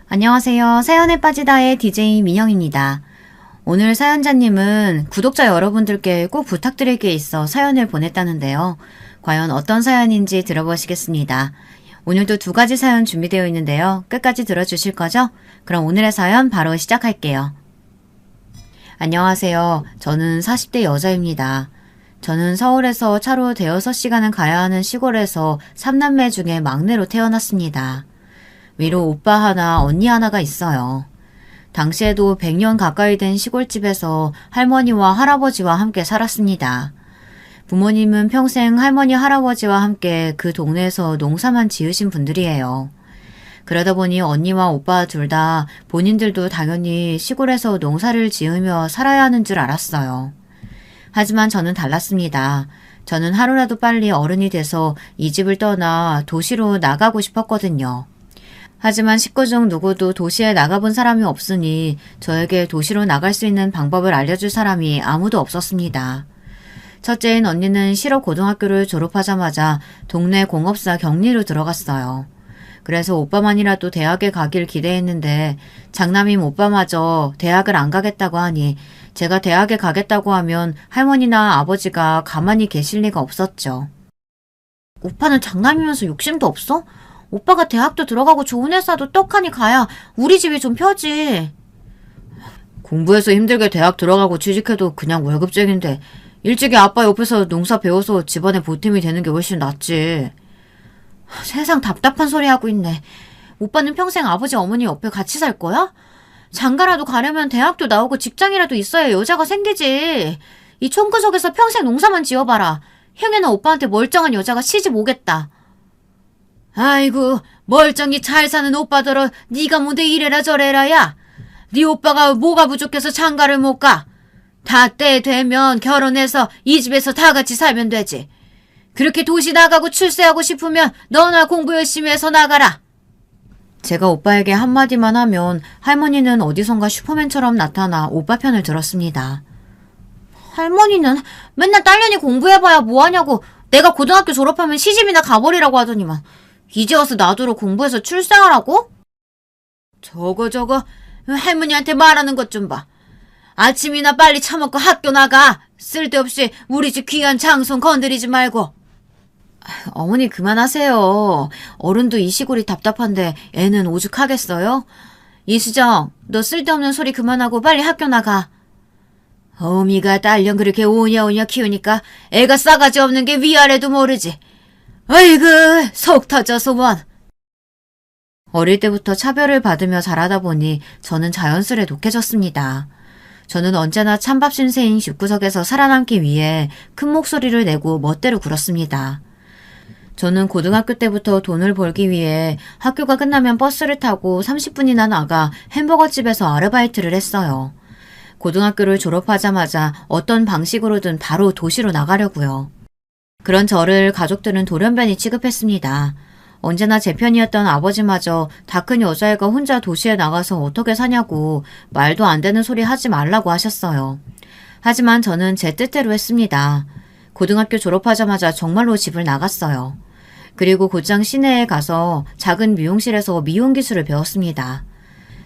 안녕하세요. 사연에 빠지다의 DJ 민영입니다. 오늘 사연자님은 구독자 여러분들께 꼭 부탁드릴 게 있어 사연을 보냈다는데요. 과연 어떤 사연인지 들어보시겠습니다. 오늘도 두 가지 사연 준비되어 있는데요. 끝까지 들어주실 거죠? 그럼 오늘의 사연 바로 시작할게요. 안녕하세요. 저는 40대 여자입니다. 저는 서울에서 차로 대여섯 시간은 가야 하는 시골에서 3남매 중에 막내로 태어났습니다. 위로 오빠 하나, 언니 하나가 있어요. 당시에도 100년 가까이 된 시골집에서 할머니와 할아버지와 함께 살았습니다. 부모님은 평생 할머니, 할아버지와 함께 그 동네에서 농사만 지으신 분들이에요. 그러다 보니 언니와 오빠 둘 다 본인들도 당연히 시골에서 농사를 지으며 살아야 하는 줄 알았어요. 하지만 저는 달랐습니다. 저는 하루라도 빨리 어른이 돼서 이 집을 떠나 도시로 나가고 싶었거든요. 하지만 식구 중 누구도 도시에 나가본 사람이 없으니 저에게 도시로 나갈 수 있는 방법을 알려줄 사람이 아무도 없었습니다. 첫째인 언니는 실업 고등학교를 졸업하자마자 동네 공업사 격리로 들어갔어요. 그래서 오빠만이라도 대학에 가길 기대했는데 장남인 오빠마저 대학을 안 가겠다고 하니 제가 대학에 가겠다고 하면 할머니나 아버지가 가만히 계실 리가 없었죠. 오빠는 장남이면서 욕심도 없어? 오빠가 대학도 들어가고 좋은 회사도 떡하니 가야 우리 집이 좀 펴지. 공부해서 힘들게 대학 들어가고 취직해도 그냥 월급쟁인데 일찍이 아빠 옆에서 농사 배워서 집안에 보탬이 되는 게 훨씬 낫지. 세상 답답한 소리 하고 있네. 오빠는 평생 아버지 어머니 옆에 같이 살 거야? 장가라도 가려면 대학도 나오고 직장이라도 있어야 여자가 생기지. 이 촌구석에서 평생 농사만 지어봐라. 형이나 오빠한테 멀쩡한 여자가 시집 오겠다. 아이고 멀쩡히 잘 사는 오빠더러 네가 뭔데 이래라 저래라 야. 네 오빠가 뭐가 부족해서 장가를 못 가. 다 때 되면 결혼해서 이 집에서 다 같이 살면 되지. 그렇게 도시 나가고 출세하고 싶으면 너나 공부 열심히 해서 나가라. 제가 오빠에게 한마디만 하면 할머니는 어디선가 슈퍼맨처럼 나타나 오빠 편을 들었습니다. 할머니는 맨날 딸년이 공부해봐야 뭐하냐고 내가 고등학교 졸업하면 시집이나 가버리라고 하더니만 이제 와서 나더러 공부해서 출세하라고? 저거 할머니한테 말하는 것 좀 봐. 아침이나 빨리 처먹고 학교 나가. 쓸데없이 우리 집 귀한 장손 건드리지 말고. 어머니 그만하세요. 어른도 이 시골이 답답한데 애는 오죽하겠어요? 이수정, 너 쓸데없는 소리 그만하고 빨리 학교 나가. 어미가 딸년 그렇게 오냐오냐 키우니까 애가 싸가지 없는 게 위아래도 모르지. 아이고 속 터져서 원. 어릴 때부터 차별을 받으며 자라다 보니 저는 자연스레 독해졌습니다. 저는 언제나 찬밥 신세인 집구석에서 살아남기 위해 큰 목소리를 내고 멋대로 굴었습니다. 저는 고등학교 때부터 돈을 벌기 위해 학교가 끝나면 버스를 타고 30분이나 나가 햄버거집에서 아르바이트를 했어요. 고등학교를 졸업하자마자 어떤 방식으로든 바로 도시로 나가려고요. 그런 저를 가족들은 돌연변이 취급했습니다. 언제나 제 편이었던 아버지마저 다 큰 여자애가 혼자 도시에 나가서 어떻게 사냐고 말도 안 되는 소리 하지 말라고 하셨어요. 하지만 저는 제 뜻대로 했습니다. 고등학교 졸업하자마자 정말로 집을 나갔어요. 그리고 곧장 시내에 가서 작은 미용실에서 미용 기술을 배웠습니다.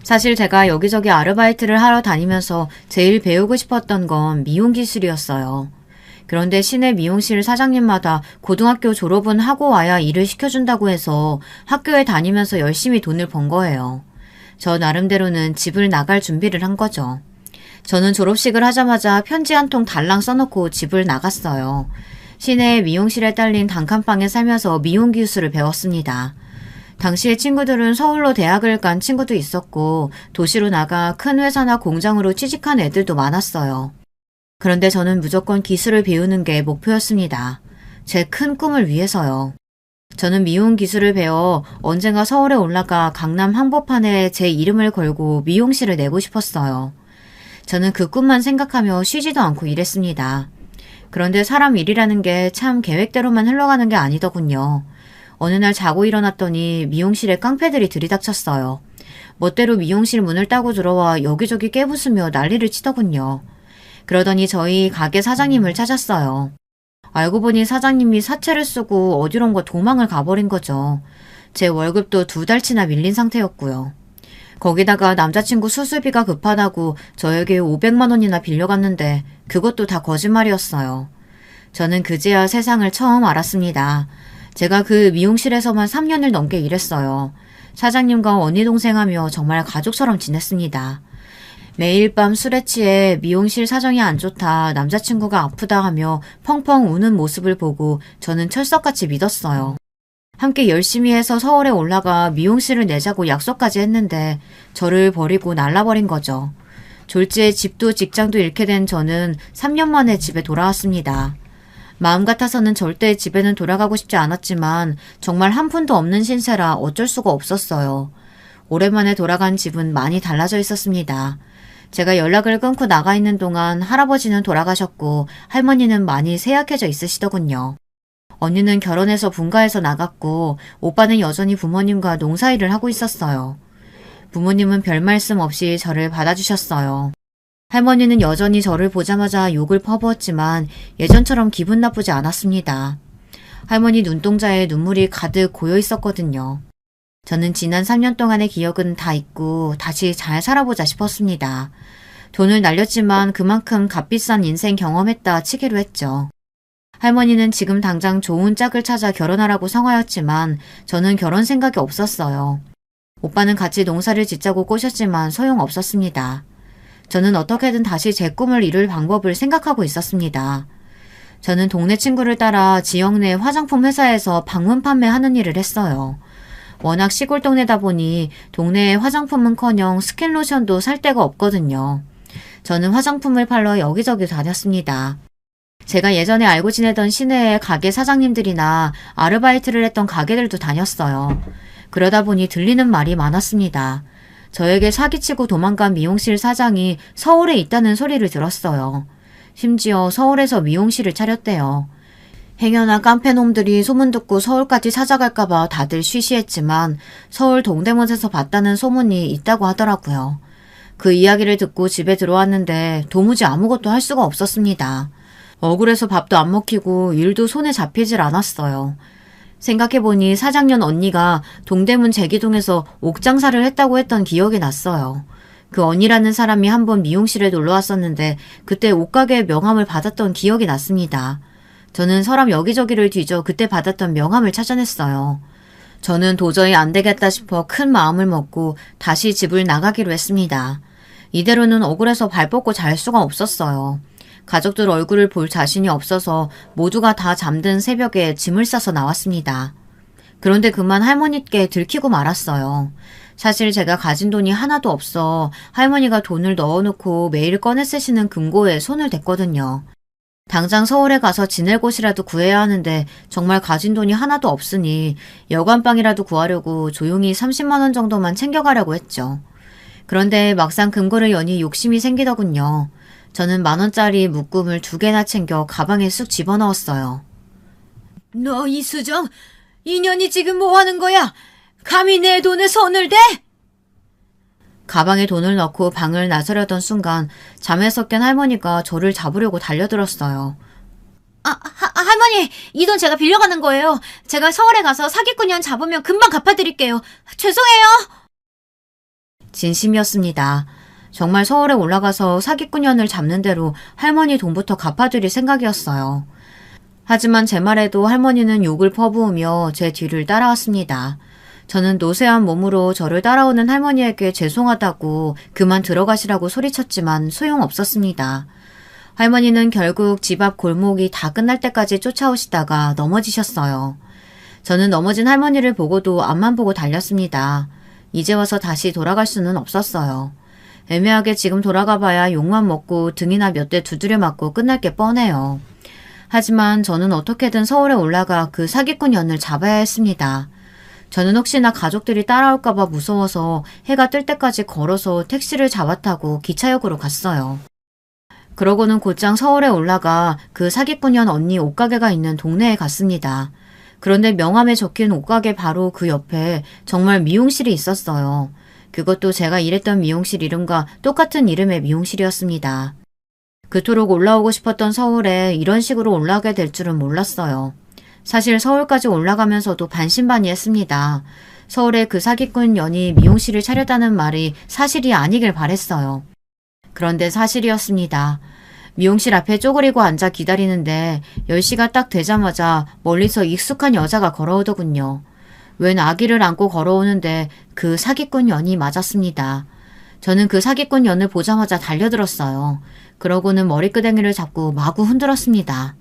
사실 제가 여기저기 아르바이트를 하러 다니면서 제일 배우고 싶었던 건 미용 기술이었어요. 그런데 시내 미용실 사장님마다 고등학교 졸업은 하고 와야 일을 시켜준다고 해서 학교에 다니면서 열심히 돈을 번 거예요. 저 나름대로는 집을 나갈 준비를 한 거죠. 저는 졸업식을 하자마자 편지 한 통 달랑 써놓고 집을 나갔어요. 시내 미용실에 딸린 단칸방에 살면서 미용 기술을 배웠습니다. 당시에 친구들은 서울로 대학을 간 친구도 있었고 도시로 나가 큰 회사나 공장으로 취직한 애들도 많았어요. 그런데 저는 무조건 기술을 배우는 게 목표였습니다. 제 큰 꿈을 위해서요. 저는 미용 기술을 배워 언젠가 서울에 올라가 강남 한복판에 제 이름을 걸고 미용실을 내고 싶었어요. 저는 그 꿈만 생각하며 쉬지도 않고 일했습니다. 그런데 사람 일이라는 게 참 계획대로만 흘러가는 게 아니더군요. 어느 날 자고 일어났더니 미용실에 깡패들이 들이닥쳤어요. 멋대로 미용실 문을 따고 들어와 여기저기 깨부수며 난리를 치더군요. 그러더니 저희 가게 사장님을 찾았어요. 알고 보니 사장님이 사채를 쓰고 어디론가 도망을 가버린 거죠. 제 월급도 2달치나 밀린 상태였고요. 거기다가 남자친구 수술비가 급하다고 저에게 500만 원이나 빌려갔는데 그것도 다 거짓말이었어요. 저는 그제야 세상을 처음 알았습니다. 제가 그 미용실에서만 3년을 넘게 일했어요. 사장님과 언니 동생하며 정말 가족처럼 지냈습니다. 매일 밤 술에 취해 미용실 사정이 안 좋다, 남자친구가 아프다 하며 펑펑 우는 모습을 보고 저는 철석같이 믿었어요. 함께 열심히 해서 서울에 올라가 미용실을 내자고 약속까지 했는데 저를 버리고 날라버린 거죠. 졸지에 집도 직장도 잃게 된 저는 3년 만에 집에 돌아왔습니다. 마음 같아서는 절대 집에는 돌아가고 싶지 않았지만 정말 한 푼도 없는 신세라 어쩔 수가 없었어요. 오랜만에 돌아간 집은 많이 달라져 있었습니다. 제가 연락을 끊고 나가 있는 동안 할아버지는 돌아가셨고 할머니는 많이 쇠약해져 있으시더군요. 언니는 결혼해서 분가해서 나갔고 오빠는 여전히 부모님과 농사일을 하고 있었어요. 부모님은 별 말씀 없이 저를 받아주셨어요. 할머니는 여전히 저를 보자마자 욕을 퍼부었지만 예전처럼 기분 나쁘지 않았습니다. 할머니 눈동자에 눈물이 가득 고여 있었거든요. 저는 지난 3년 동안의 기억은 다 잊고 다시 잘 살아보자 싶었습니다. 돈을 날렸지만 그만큼 값비싼 인생 경험했다 치기로 했죠. 할머니는 지금 당장 좋은 짝을 찾아 결혼하라고 성하였지만 저는 결혼 생각이 없었어요. 오빠는 같이 농사를 짓자고 꼬셨지만 소용없었습니다. 저는 어떻게든 다시 제 꿈을 이룰 방법을 생각하고 있었습니다. 저는 동네 친구를 따라 지역 내 화장품 회사에서 방문 판매하는 일을 했어요. 워낙 시골 동네다 보니 동네에 화장품은커녕 스킨로션도 살 데가 없거든요. 저는 화장품을 팔러 여기저기 다녔습니다. 제가 예전에 알고 지내던 시내의 가게 사장님들이나 아르바이트를 했던 가게들도 다녔어요. 그러다 보니 들리는 말이 많았습니다. 저에게 사기치고 도망간 미용실 사장이 서울에 있다는 소리를 들었어요. 심지어 서울에서 미용실을 차렸대요. 행여나 깡패놈들이 소문 듣고 서울까지 찾아갈까봐 다들 쉬쉬했지만 서울 동대문에서 봤다는 소문이 있다고 하더라고요. 그 이야기를 듣고 집에 들어왔는데 도무지 아무것도 할 수가 없었습니다. 억울해서 밥도 안 먹히고 일도 손에 잡히질 않았어요. 생각해보니 사장년 언니가 동대문 제기동에서 옥장사를 했다고 했던 기억이 났어요. 그 언니라는 사람이 한번 미용실에 놀러왔었는데 그때 옷가게의 명함을 받았던 기억이 났습니다. 저는 서랍 여기저기를 뒤져 그때 받았던 명함을 찾아냈어요. 저는 도저히 안 되겠다 싶어 큰 마음을 먹고 다시 집을 나가기로 했습니다. 이대로는 억울해서 발 뻗고 잘 수가 없었어요. 가족들 얼굴을 볼 자신이 없어서 모두가 다 잠든 새벽에 짐을 싸서 나왔습니다. 그런데 그만 할머니께 들키고 말았어요. 사실 제가 가진 돈이 하나도 없어 할머니가 돈을 넣어놓고 매일 꺼내 쓰시는 금고에 손을 댔거든요. 당장 서울에 가서 지낼 곳이라도 구해야 하는데 정말 가진 돈이 하나도 없으니 여관방이라도 구하려고 조용히 30만 원 정도만 챙겨가려고 했죠. 그런데 막상 금고를 여니 욕심이 생기더군요. 저는 10,000원짜리 묶음을 2개나 챙겨 가방에 쑥 집어넣었어요. 너 이수정, 이 년이 지금 뭐 하는 거야? 감히 내 돈에 손을 대? 가방에 돈을 넣고 방을 나서려던 순간 잠에서 깬 할머니가 저를 잡으려고 달려들었어요. 할머니, 이 돈 제가 빌려가는 거예요. 제가 서울에 가서 사기꾼년 잡으면 금방 갚아드릴게요. 죄송해요. 진심이었습니다. 정말 서울에 올라가서 사기꾼년을 잡는 대로 할머니 돈부터 갚아드릴 생각이었어요. 하지만 제 말에도 할머니는 욕을 퍼부으며 제 뒤를 따라왔습니다. 저는 노쇠한 몸으로 저를 따라오는 할머니에게 죄송하다고 그만 들어가시라고 소리쳤지만 소용없었습니다. 할머니는 결국 집 앞 골목이 다 끝날 때까지 쫓아오시다가 넘어지셨어요. 저는 넘어진 할머니를 보고도 앞만 보고 달렸습니다. 이제 와서 다시 돌아갈 수는 없었어요. 애매하게 지금 돌아가봐야 욕만 먹고 등이나 몇 대 두드려 맞고 끝날 게 뻔해요. 하지만 저는 어떻게든 서울에 올라가 그 사기꾼년을 잡아야 했습니다. 저는 혹시나 가족들이 따라올까봐 무서워서 해가 뜰 때까지 걸어서 택시를 잡아타고 기차역으로 갔어요. 그러고는 곧장 서울에 올라가 그 사기꾼년 언니 옷가게가 있는 동네에 갔습니다. 그런데 명함에 적힌 옷가게 바로 그 옆에 정말 미용실이 있었어요. 그것도 제가 일했던 미용실 이름과 똑같은 이름의 미용실이었습니다. 그토록 올라오고 싶었던 서울에 이런 식으로 올라가게 될 줄은 몰랐어요. 사실 서울까지 올라가면서도 반신반의했습니다. 서울에 그 사기꾼 년이 미용실을 차렸다는 말이 사실이 아니길 바랬어요. 그런데 사실이었습니다. 미용실 앞에 쪼그리고 앉아 기다리는데 10시가 딱 되자마자 멀리서 익숙한 여자가 걸어오더군요. 웬 아기를 안고 걸어오는데 그 사기꾼 년이 맞았습니다. 저는 그 사기꾼 년을 보자마자 달려들었어요. 그러고는 머리끄댕이를 잡고 마구 흔들었습니다.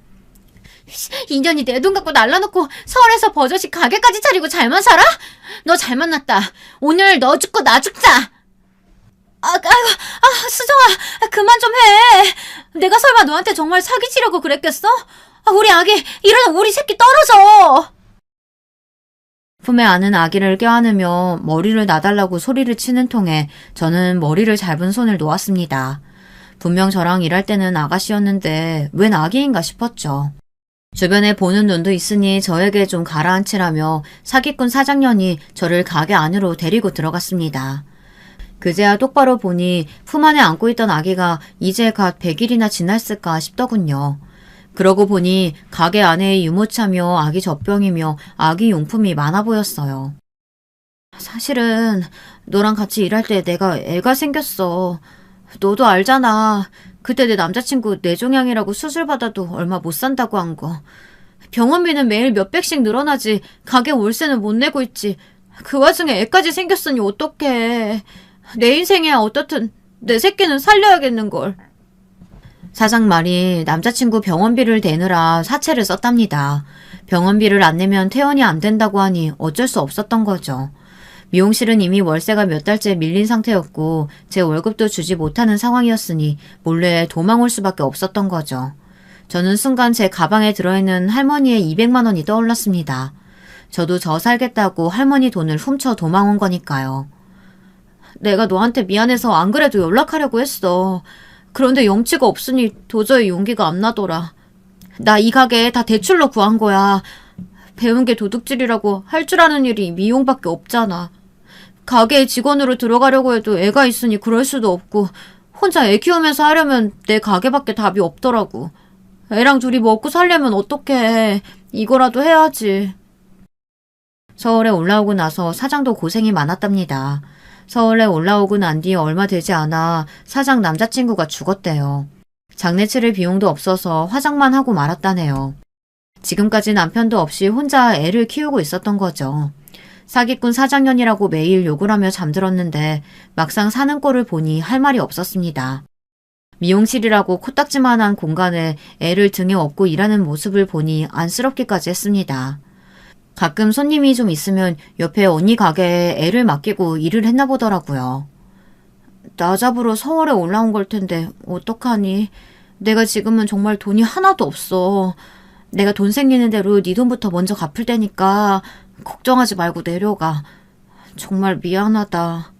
인연이 내 돈 갖고 날라놓고 서울에서 버젓이 가게까지 차리고 잘만 살아? 너 잘 만났다. 오늘 너 죽고 나 죽자. 수정아, 그만 좀 해. 내가 설마 너한테 정말 사기치려고 그랬겠어? 우리 아기, 이러다 우리 새끼 떨어져. 품에 안은 아기를 껴안으며 머리를 놔달라고 소리를 치는 통에 저는 머리를 잡은 손을 놓았습니다. 분명 저랑 일할 때는 아가씨였는데 웬 아기인가 싶었죠. 주변에 보는 눈도 있으니 저에게 좀 가라앉히라며 사기꾼 사장년이 저를 가게 안으로 데리고 들어갔습니다. 그제야 똑바로 보니 품 안에 안고 있던 아기가 이제 갓 100일이나 지났을까 싶더군요. 그러고 보니 가게 안에 유모차며 아기 젖병이며 아기 용품이 많아 보였어요. 사실은 너랑 같이 일할 때 내가 애가 생겼어. 너도 알잖아. 그때 내 남자친구 뇌종양이라고 수술받아도 얼마 못 산다고 한 거. 병원비는 매일 몇백씩 늘어나지 가게 월세는 못 내고 있지. 그 와중에 애까지 생겼으니 어떡해. 내 인생이야 어떻든 내 새끼는 살려야겠는걸. 사장 말이 남자친구 병원비를 내느라 사채를 썼답니다. 병원비를 안 내면 퇴원이 안 된다고 하니 어쩔 수 없었던 거죠. 미용실은 이미 월세가 몇 달째 밀린 상태였고 제 월급도 주지 못하는 상황이었으니 몰래 도망올 수밖에 없었던 거죠. 저는 순간 제 가방에 들어있는 할머니의 200만 원이 떠올랐습니다. 저도 저 살겠다고 할머니 돈을 훔쳐 도망온 거니까요. 내가 너한테 미안해서 안 그래도 연락하려고 했어. 그런데 염치가 없으니 도저히 용기가 안 나더라. 나 이 가게 다 대출로 구한 거야. 배운 게 도둑질이라고 할 줄 아는 일이 미용밖에 없잖아. 가게에 직원으로 들어가려고 해도 애가 있으니 그럴 수도 없고 혼자 애 키우면서 하려면 내 가게밖에 답이 없더라고. 애랑 둘이 먹고 살려면 어떡해. 이거라도 해야지. 서울에 올라오고 나서 사장도 고생이 많았답니다. 서울에 올라오고 난 뒤 얼마 되지 않아 사장 남자친구가 죽었대요. 장례 치를 비용도 없어서 화장만 하고 말았다네요. 지금까지 남편도 없이 혼자 애를 키우고 있었던 거죠. 사기꾼 사장년이라고 매일 욕을 하며 잠들었는데 막상 사는 꼴을 보니 할 말이 없었습니다. 미용실이라고 코딱지만한 공간에 애를 등에 업고 일하는 모습을 보니 안쓰럽기까지 했습니다. 가끔 손님이 좀 있으면 옆에 언니 가게에 애를 맡기고 일을 했나 보더라고요. 나 잡으러 서울에 올라온 걸 텐데 어떡하니? 내가 지금은 정말 돈이 하나도 없어. 내가 돈 생기는 대로 네 돈부터 먼저 갚을 테니까 걱정하지 말고 내려가. 정말 미안하다.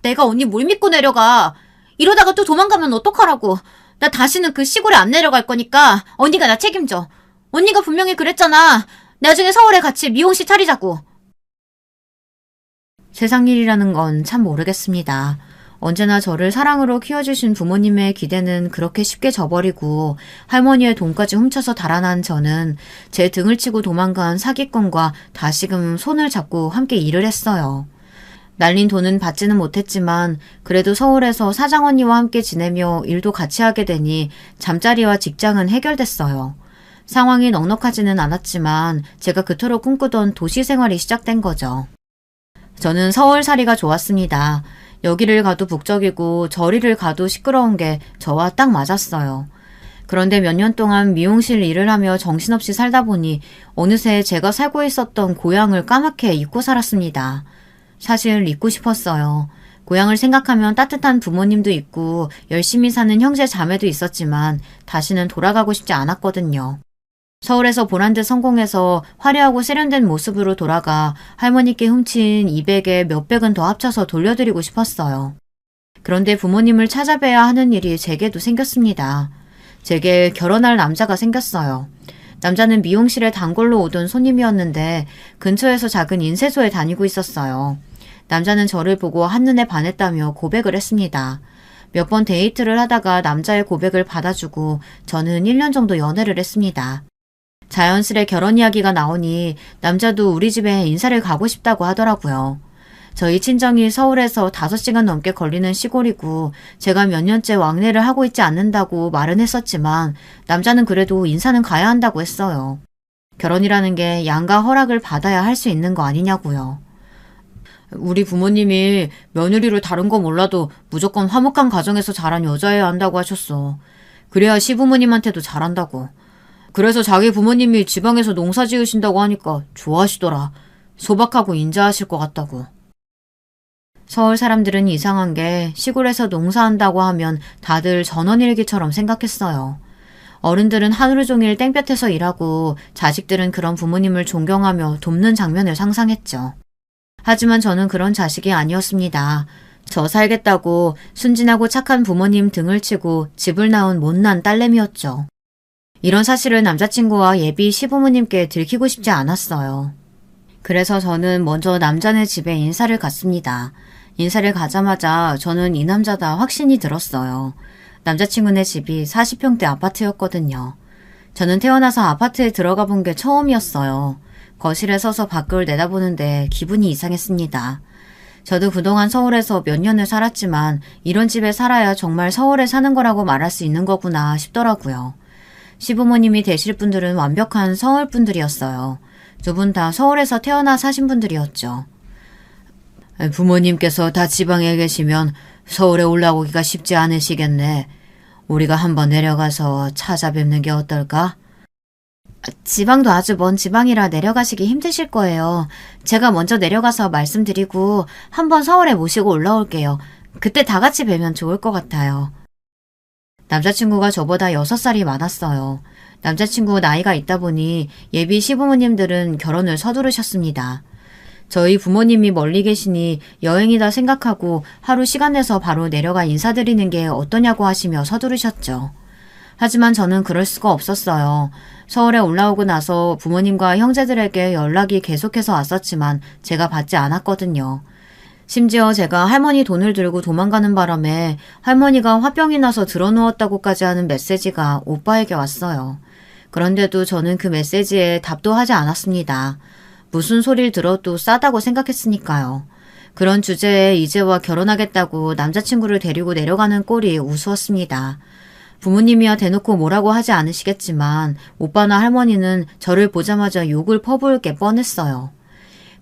내가 언니 뭘 믿고 내려가. 이러다가 또 도망가면 어떡하라고. 나 다시는 그 시골에 안 내려갈 거니까 언니가 나 책임져. 언니가 분명히 그랬잖아. 나중에 서울에 같이 미용실 차리자고. 세상 일이라는 건 참 모르겠습니다. 언제나 저를 사랑으로 키워주신 부모님의 기대는 그렇게 쉽게 져버리고 할머니의 돈까지 훔쳐서 달아난 저는 제 등을 치고 도망간 사기꾼과 다시금 손을 잡고 함께 일을 했어요. 날린 돈은 받지는 못했지만 그래도 서울에서 사장 언니와 함께 지내며 일도 같이 하게 되니 잠자리와 직장은 해결됐어요. 상황이 넉넉하지는 않았지만 제가 그토록 꿈꾸던 도시 생활이 시작된 거죠. 저는 서울살이가 좋았습니다. 여기를 가도 북적이고 저리를 가도 시끄러운 게 저와 딱 맞았어요. 그런데 몇 년 동안 미용실 일을 하며 정신없이 살다 보니 어느새 제가 살고 있었던 고향을 까맣게 잊고 살았습니다. 사실 잊고 싶었어요. 고향을 생각하면 따뜻한 부모님도 있고 열심히 사는 형제 자매도 있었지만 다시는 돌아가고 싶지 않았거든요. 서울에서 보란듯 성공해서 화려하고 세련된 모습으로 돌아가 할머니께 훔친 200에 몇백은 더 합쳐서 돌려드리고 싶었어요. 그런데 부모님을 찾아뵈야 하는 일이 제게도 생겼습니다. 제게 결혼할 남자가 생겼어요. 남자는 미용실에 단골로 오던 손님이었는데 근처에서 작은 인쇄소에 다니고 있었어요. 남자는 저를 보고 한눈에 반했다며 고백을 했습니다. 몇 번 데이트를 하다가 남자의 고백을 받아주고 저는 1년 정도 연애를 했습니다. 자연스레 결혼 이야기가 나오니 남자도 우리 집에 인사를 가고 싶다고 하더라고요. 저희 친정이 서울에서 5시간 넘게 걸리는 시골이고 제가 몇 년째 왕래를 하고 있지 않는다고 말은 했었지만 남자는 그래도 인사는 가야 한다고 했어요. 결혼이라는 게 양가 허락을 받아야 할 수 있는 거 아니냐고요. 우리 부모님이 며느리를 다른 거 몰라도 무조건 화목한 가정에서 자란 여자여야 한다고 하셨어. 그래야 시부모님한테도 잘한다고. 그래서 자기 부모님이 지방에서 농사 지으신다고 하니까 좋아하시더라. 소박하고 인자하실 것 같다고. 서울 사람들은 이상한 게 시골에서 농사한다고 하면 다들 전원일기처럼 생각했어요. 어른들은 하루 종일 땡볕에서 일하고 자식들은 그런 부모님을 존경하며 돕는 장면을 상상했죠. 하지만 저는 그런 자식이 아니었습니다. 저 살겠다고 순진하고 착한 부모님 등을 치고 집을 나온 못난 딸내미였죠. 이런 사실을 남자친구와 예비 시부모님께 들키고 싶지 않았어요. 그래서 저는 먼저 남자네 집에 인사를 갔습니다. 인사를 가자마자 저는 이 남자다 확신이 들었어요. 남자친구네 집이 40평대 아파트였거든요. 저는 태어나서 아파트에 들어가 본 게 처음이었어요. 거실에 서서 밖을 내다보는데 기분이 이상했습니다. 저도 그동안 서울에서 몇 년을 살았지만 이런 집에 살아야 정말 서울에 사는 거라고 말할 수 있는 거구나 싶더라고요. 시부모님이 되실 분들은 완벽한 서울 분들이었어요. 두 분 다 서울에서 태어나 사신 분들이었죠. 부모님께서 다 지방에 계시면 서울에 올라오기가 쉽지 않으시겠네. 우리가 한번 내려가서 찾아뵙는 게 어떨까? 지방도 아주 먼 지방이라 내려가시기 힘드실 거예요. 제가 먼저 내려가서 말씀드리고 한번 서울에 모시고 올라올게요. 그때 다 같이 뵈면 좋을 것 같아요. 남자친구가 저보다 6살이 많았어요. 남자친구 나이가 있다 보니 예비 시부모님들은 결혼을 서두르셨습니다. 저희 부모님이 멀리 계시니 여행이다 생각하고 하루 시간 내서 바로 내려가 인사드리는 게 어떠냐고 하시며 서두르셨죠. 하지만 저는 그럴 수가 없었어요. 서울에 올라오고 나서 부모님과 형제들에게 연락이 계속해서 왔었지만 제가 받지 않았거든요. 심지어 제가 할머니 돈을 들고 도망가는 바람에 할머니가 화병이 나서 드러누웠다고까지 하는 메시지가 오빠에게 왔어요. 그런데도 저는 그 메시지에 답도 하지 않았습니다. 무슨 소리를 들어도 싸다고 생각했으니까요. 그런 주제에 이제와 결혼하겠다고 남자친구를 데리고 내려가는 꼴이 우스웠습니다. 부모님이야 대놓고 뭐라고 하지 않으시겠지만 오빠나 할머니는 저를 보자마자 욕을 퍼부을 게 뻔했어요.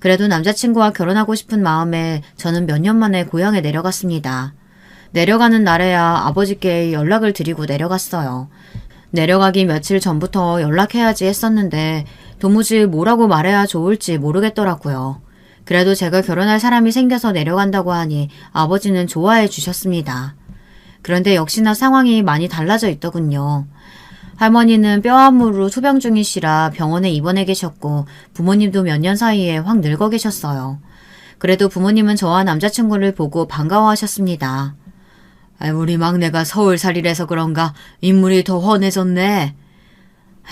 그래도 남자친구와 결혼하고 싶은 마음에 저는 몇 년 만에 고향에 내려갔습니다. 내려가는 날에야 아버지께 연락을 드리고 내려갔어요. 내려가기 며칠 전부터 연락해야지 했었는데 도무지 뭐라고 말해야 좋을지 모르겠더라고요. 그래도 제가 결혼할 사람이 생겨서 내려간다고 하니 아버지는 좋아해 주셨습니다. 그런데 역시나 상황이 많이 달라져 있더군요. 할머니는 뼈암으로 투병 중이시라 병원에 입원해 계셨고 부모님도 몇 년 사이에 확 늙어 계셨어요. 그래도 부모님은 저와 남자친구를 보고 반가워하셨습니다. 우리 막내가 서울살이라서 그런가 인물이 더 훤해졌네.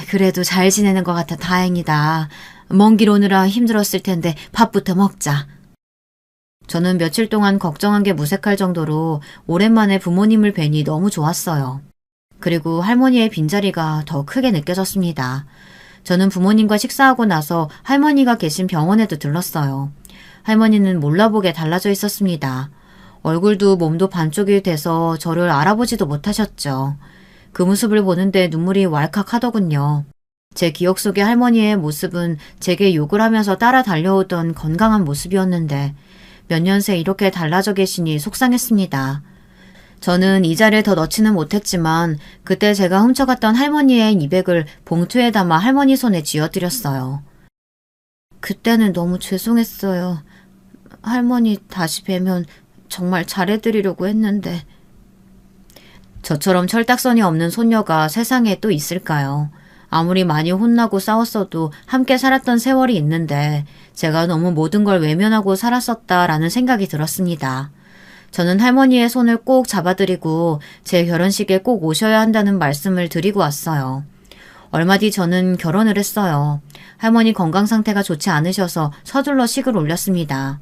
그래도 잘 지내는 것 같아 다행이다. 먼 길 오느라 힘들었을 텐데 밥부터 먹자. 저는 며칠 동안 걱정한 게 무색할 정도로 오랜만에 부모님을 뵈니 너무 좋았어요. 그리고 할머니의 빈자리가 더 크게 느껴졌습니다. 저는 부모님과 식사하고 나서 할머니가 계신 병원에도 들렀어요. 할머니는 몰라보게 달라져 있었습니다. 얼굴도 몸도 반쪽이 돼서 저를 알아보지도 못하셨죠. 그 모습을 보는데 눈물이 왈칵 하더군요. 제 기억 속의 할머니의 모습은 제게 욕을 하면서 따라 달려오던 건강한 모습이었는데 몇 년 새 이렇게 달라져 계시니 속상했습니다. 저는 이자를 더 넣지는 못했지만 그때 제가 훔쳐갔던 할머니의 200을 봉투에 담아 할머니 손에 쥐어드렸어요. 그때는 너무 죄송했어요. 할머니 다시 뵈면 정말 잘해드리려고 했는데. 저처럼 철딱선이 없는 손녀가 세상에 또 있을까요? 아무리 많이 혼나고 싸웠어도 함께 살았던 세월이 있는데 제가 너무 모든 걸 외면하고 살았었다라는 생각이 들었습니다. 저는 할머니의 손을 꼭 잡아드리고 제 결혼식에 꼭 오셔야 한다는 말씀을 드리고 왔어요. 얼마 뒤 저는 결혼을 했어요. 할머니 건강 상태가 좋지 않으셔서 서둘러 식을 올렸습니다.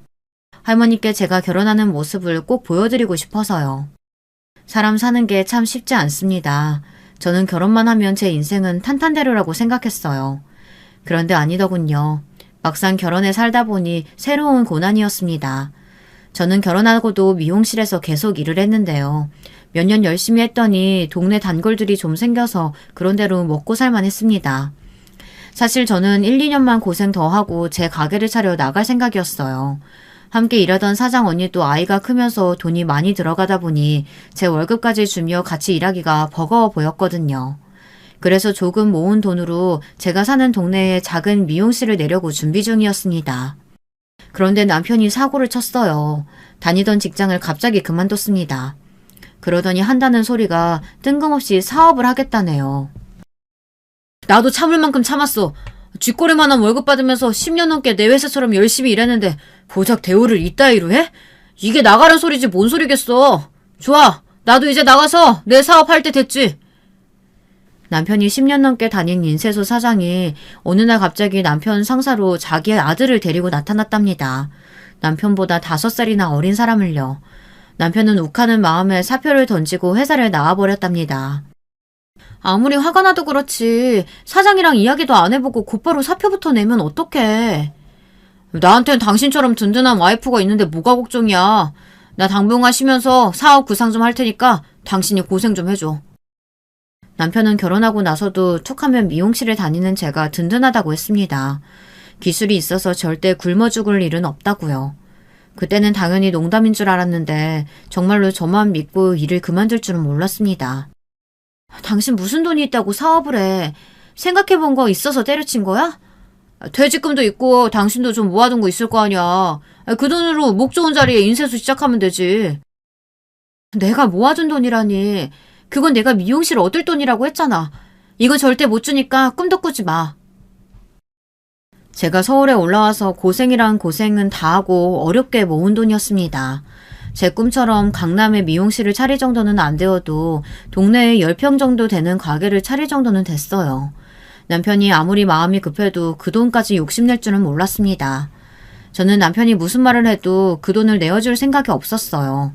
할머니께 제가 결혼하는 모습을 꼭 보여드리고 싶어서요. 사람 사는 게 참 쉽지 않습니다. 저는 결혼만 하면 제 인생은 탄탄대로라고 생각했어요. 그런데 아니더군요. 막상 결혼해 살다 보니 새로운 고난이었습니다. 저는 결혼하고도 미용실에서 계속 일을 했는데요. 몇 년 열심히 했더니 동네 단골들이 좀 생겨서 그런 대로 먹고 살만 했습니다. 사실 저는 1, 2년만 고생 더 하고 제 가게를 차려 나갈 생각이었어요. 함께 일하던 사장 언니도 아이가 크면서 돈이 많이 들어가다 보니 제 월급까지 주며 같이 일하기가 버거워 보였거든요. 그래서 조금 모은 돈으로 제가 사는 동네에 작은 미용실을 내려고 준비 중이었습니다. 그런데 남편이 사고를 쳤어요. 다니던 직장을 갑자기 그만뒀습니다. 그러더니 한다는 소리가 뜬금없이 사업을 하겠다네요. 나도 참을 만큼 참았어. 쥐꼬리만한 월급 받으면서 10년 넘게 내 회사처럼 열심히 일했는데 고작 대우를 이따위로 해? 이게 나가란 소리지 뭔 소리겠어. 좋아. 나도 이제 나가서 내 사업 할 때 됐지. 남편이 10년 넘게 다닌 인쇄소 사장이 어느 날 갑자기 남편 상사로 자기의 아들을 데리고 나타났답니다. 남편보다 5살이나 어린 사람을요. 남편은 욱하는 마음에 사표를 던지고 회사를 나와버렸답니다. 아무리 화가 나도 그렇지 사장이랑 이야기도 안 해보고 곧바로 사표부터 내면 어떡해. 나한텐 당신처럼 든든한 와이프가 있는데 뭐가 걱정이야. 나 당분간 쉬면서 사업 구상 좀 할 테니까 당신이 고생 좀 해줘. 남편은 결혼하고 나서도 툭하면 미용실을 다니는 제가 든든하다고 했습니다. 기술이 있어서 절대 굶어 죽을 일은 없다고요. 그때는 당연히 농담인 줄 알았는데 정말로 저만 믿고 일을 그만둘 줄은 몰랐습니다. 당신 무슨 돈이 있다고 사업을 해. 생각해본 거 있어서 때려친 거야? 퇴직금도 있고 당신도 좀 모아둔 거 있을 거 아니야. 그 돈으로 목 좋은 자리에 인쇄소 시작하면 되지. 내가 모아둔 돈이라니. 그건 내가 미용실 얻을 돈이라고 했잖아. 이건 절대 못 주니까 꿈도 꾸지 마. 제가 서울에 올라와서 고생이란 고생은 다 하고 어렵게 모은 돈이었습니다. 제 꿈처럼 강남에 미용실을 차릴 정도는 안 되어도 동네에 10평 정도 되는 가게를 차릴 정도는 됐어요. 남편이 아무리 마음이 급해도 그 돈까지 욕심낼 줄은 몰랐습니다. 저는 남편이 무슨 말을 해도 그 돈을 내어줄 생각이 없었어요.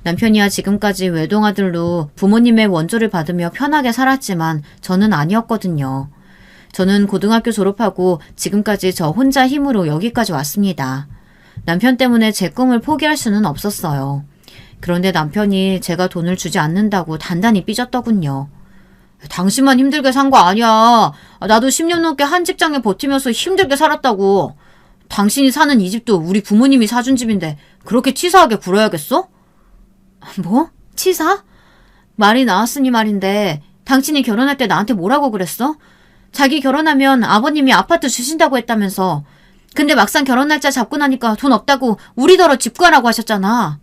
남편이야 지금까지 외동아들로 부모님의 원조를 받으며 편하게 살았지만 저는 아니었거든요. 저는 고등학교 졸업하고 지금까지 저 혼자 힘으로 여기까지 왔습니다. 남편 때문에 제 꿈을 포기할 수는 없었어요. 그런데 남편이 제가 돈을 주지 않는다고 단단히 삐졌더군요. 당신만 힘들게 산 거 아니야. 나도 10년 넘게 한 직장에 버티면서 힘들게 살았다고. 당신이 사는 이 집도 우리 부모님이 사준 집인데 그렇게 치사하게 굴어야겠어? 뭐? 치사? 말이 나왔으니 말인데 당신이 결혼할 때 나한테 뭐라고 그랬어? 자기 결혼하면 아버님이 아파트 주신다고 했다면서. 근데 막상 결혼 날짜 잡고 나니까 돈 없다고 우리더러 집 구하라고 하셨잖아.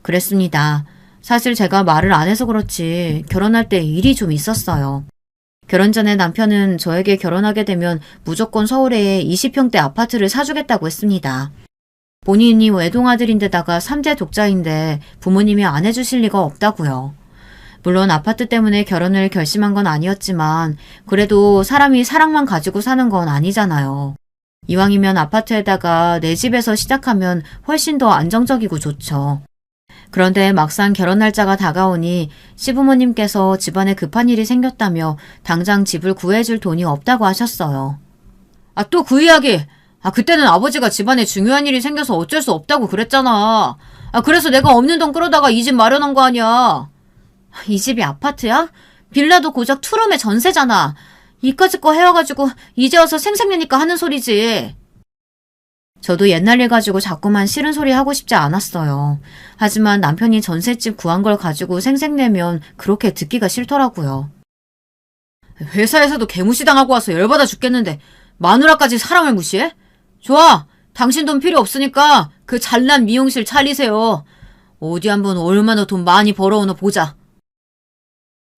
그랬습니다. 사실 제가 말을 안 해서 그렇지 결혼할 때 일이 좀 있었어요. 결혼 전에 남편은 저에게 결혼하게 되면 무조건 서울에 20평대 아파트를 사주겠다고 했습니다. 본인이 외동아들인데다가 3대 독자인데 부모님이 안 해주실 리가 없다고요. 물론 아파트 때문에 결혼을 결심한 건 아니었지만 그래도 사람이 사랑만 가지고 사는 건 아니잖아요. 이왕이면 아파트에다가 내 집에서 시작하면 훨씬 더 안정적이고 좋죠. 그런데 막상 결혼 날짜가 다가오니 시부모님께서 집안에 급한 일이 생겼다며 당장 집을 구해줄 돈이 없다고 하셨어요. 또 그 이야기! 그때는 아버지가 집안에 중요한 일이 생겨서 어쩔 수 없다고 그랬잖아. 그래서 내가 없는 돈 끌어다가 이 집 마련한 거 아니야. 이 집이 아파트야? 빌라도 고작 투룸의 전세잖아. 이까짓 거 해와가지고 이제 와서 생색내니까 하는 소리지. 저도 옛날 일 가지고 자꾸만 싫은 소리 하고 싶지 않았어요. 하지만 남편이 전셋집 구한 걸 가지고 생색내면 그렇게 듣기가 싫더라고요. 회사에서도 개무시당하고 와서 열받아 죽겠는데 마누라까지 사람을 무시해? 좋아. 당신 돈 필요 없으니까 그 잘난 미용실 차리세요. 어디 한번 얼마나 돈 많이 벌어오나 보자.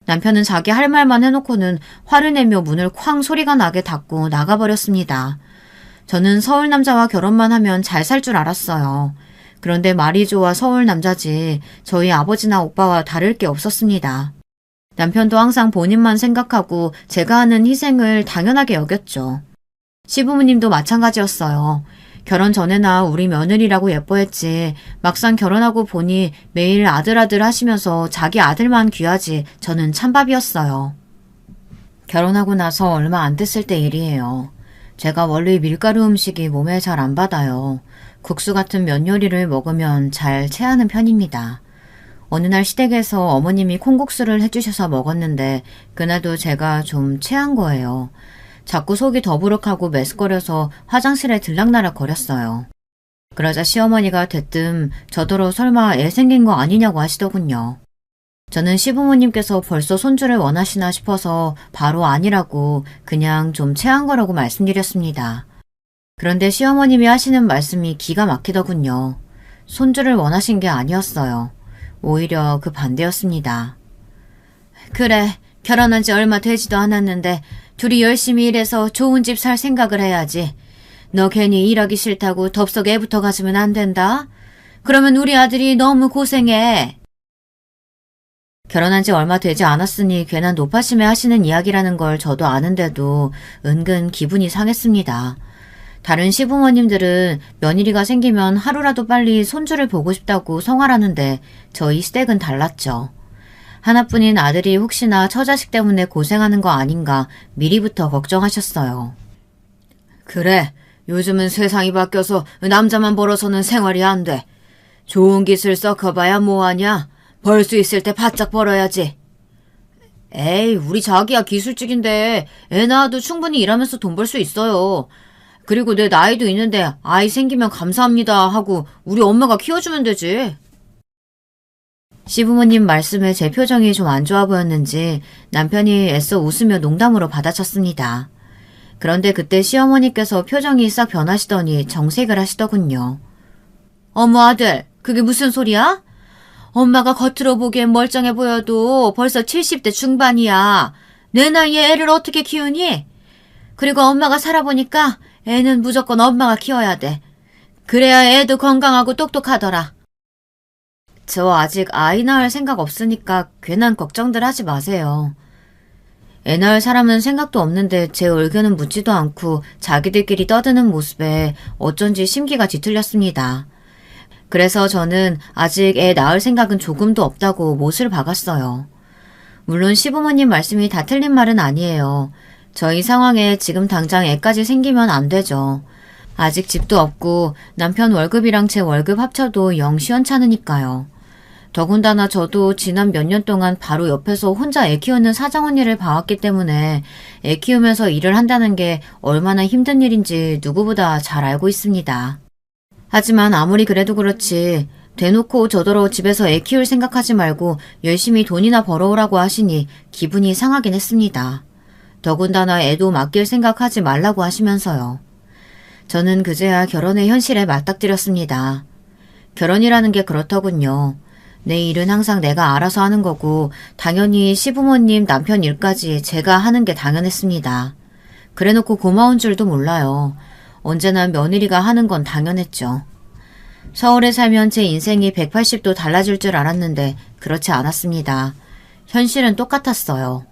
남편은 자기 할 말만 해놓고는 화를 내며 문을 쾅 소리가 나게 닫고 나가버렸습니다. 저는 서울 남자와 결혼만 하면 잘 살 줄 알았어요. 그런데 말이 좋아 서울 남자지 저희 아버지나 오빠와 다를 게 없었습니다. 남편도 항상 본인만 생각하고 제가 하는 희생을 당연하게 여겼죠. 시부모님도 마찬가지였어요. 결혼 전에나 우리 며느리라고 예뻐했지 막상 결혼하고 보니 매일 아들 하시면서 자기 아들만 귀하지 저는 찬밥이었어요. 결혼하고 나서 얼마 안 됐을 때 일이에요. 제가 원래 밀가루 음식이 몸에 잘 안 받아요. 국수 같은 면 요리를 먹으면 잘 체하는 편입니다. 어느 날 시댁에서 어머님이 콩국수를 해주셔서 먹었는데 그날도 제가 좀 체한 거예요. 자꾸 속이 더부룩하고 메스꺼려서 화장실에 들락날락 거렸어요. 그러자 시어머니가 대뜸 저더러 설마 애 생긴 거 아니냐고 하시더군요. 저는 시부모님께서 벌써 손주를 원하시나 싶어서 바로 아니라고 그냥 좀 체한 거라고 말씀드렸습니다. 그런데 시어머님이 하시는 말씀이 기가 막히더군요. 손주를 원하신 게 아니었어요. 오히려 그 반대였습니다. 그래, 결혼한 지 얼마 되지도 않았는데 둘이 열심히 일해서 좋은 집 살 생각을 해야지. 너 괜히 일하기 싫다고 덥석 애부터 가지면 안 된다. 그러면 우리 아들이 너무 고생해. 결혼한 지 얼마 되지 않았으니 괜한 노파심에 하시는 이야기라는 걸 저도 아는데도 은근 기분이 상했습니다. 다른 시부모님들은 며느리가 생기면 하루라도 빨리 손주를 보고 싶다고 성화라는데 저희 시댁은 달랐죠. 하나뿐인 아들이 혹시나 처자식 때문에 고생하는 거 아닌가 미리부터 걱정하셨어요. 그래, 요즘은 세상이 바뀌어서 남자만 벌어서는 생활이 안 돼. 좋은 기술 썩어봐야 뭐하냐. 벌 수 있을 때 바짝 벌어야지. 에이, 우리 자기야 기술직인데 애 낳아도 충분히 일하면서 돈 벌 수 있어요. 그리고 내 나이도 있는데 아이 생기면 감사합니다 하고 우리 엄마가 키워주면 되지. 시부모님 말씀에 제 표정이 좀 안 좋아 보였는지 남편이 애써 웃으며 농담으로 받아쳤습니다. 그런데 그때 시어머니께서 표정이 싹 변하시더니 정색을 하시더군요. 어머 아들, 그게 무슨 소리야? 엄마가 겉으로 보기엔 멀쩡해 보여도 벌써 70대 중반이야. 내 나이에 애를 어떻게 키우니? 그리고 엄마가 살아보니까 애는 무조건 엄마가 키워야 돼. 그래야 애도 건강하고 똑똑하더라. 저 아직 아이 낳을 생각 없으니까 괜한 걱정들 하지 마세요. 애 낳을 사람은 생각도 없는데 제 의견은 묻지도 않고 자기들끼리 떠드는 모습에 어쩐지 심기가 뒤틀렸습니다. 그래서 저는 아직 애 낳을 생각은 조금도 없다고 못을 박았어요. 물론 시부모님 말씀이 다 틀린 말은 아니에요. 저희 상황에 지금 당장 애까지 생기면 안 되죠. 아직 집도 없고 남편 월급이랑 제 월급 합쳐도 영 시원찮으니까요. 더군다나 저도 지난 몇 년 동안 바로 옆에서 혼자 애 키우는 사장 언니를 봐왔기 때문에 애 키우면서 일을 한다는 게 얼마나 힘든 일인지 누구보다 잘 알고 있습니다. 하지만 아무리 그래도 그렇지 대놓고 저더러 집에서 애 키울 생각하지 말고 열심히 돈이나 벌어오라고 하시니 기분이 상하긴 했습니다. 더군다나 애도 맡길 생각하지 말라고 하시면서요. 저는 그제야 결혼의 현실에 맞닥뜨렸습니다. 결혼이라는 게 그렇더군요. 내 일은 항상 내가 알아서 하는 거고 당연히 시부모님 남편 일까지 제가 하는 게 당연했습니다. 그래놓고 고마운 줄도 몰라요. 언제나 며느리가 하는 건 당연했죠. 서울에 살면 제 인생이 180도 달라질 줄 알았는데 그렇지 않았습니다. 현실은 똑같았어요.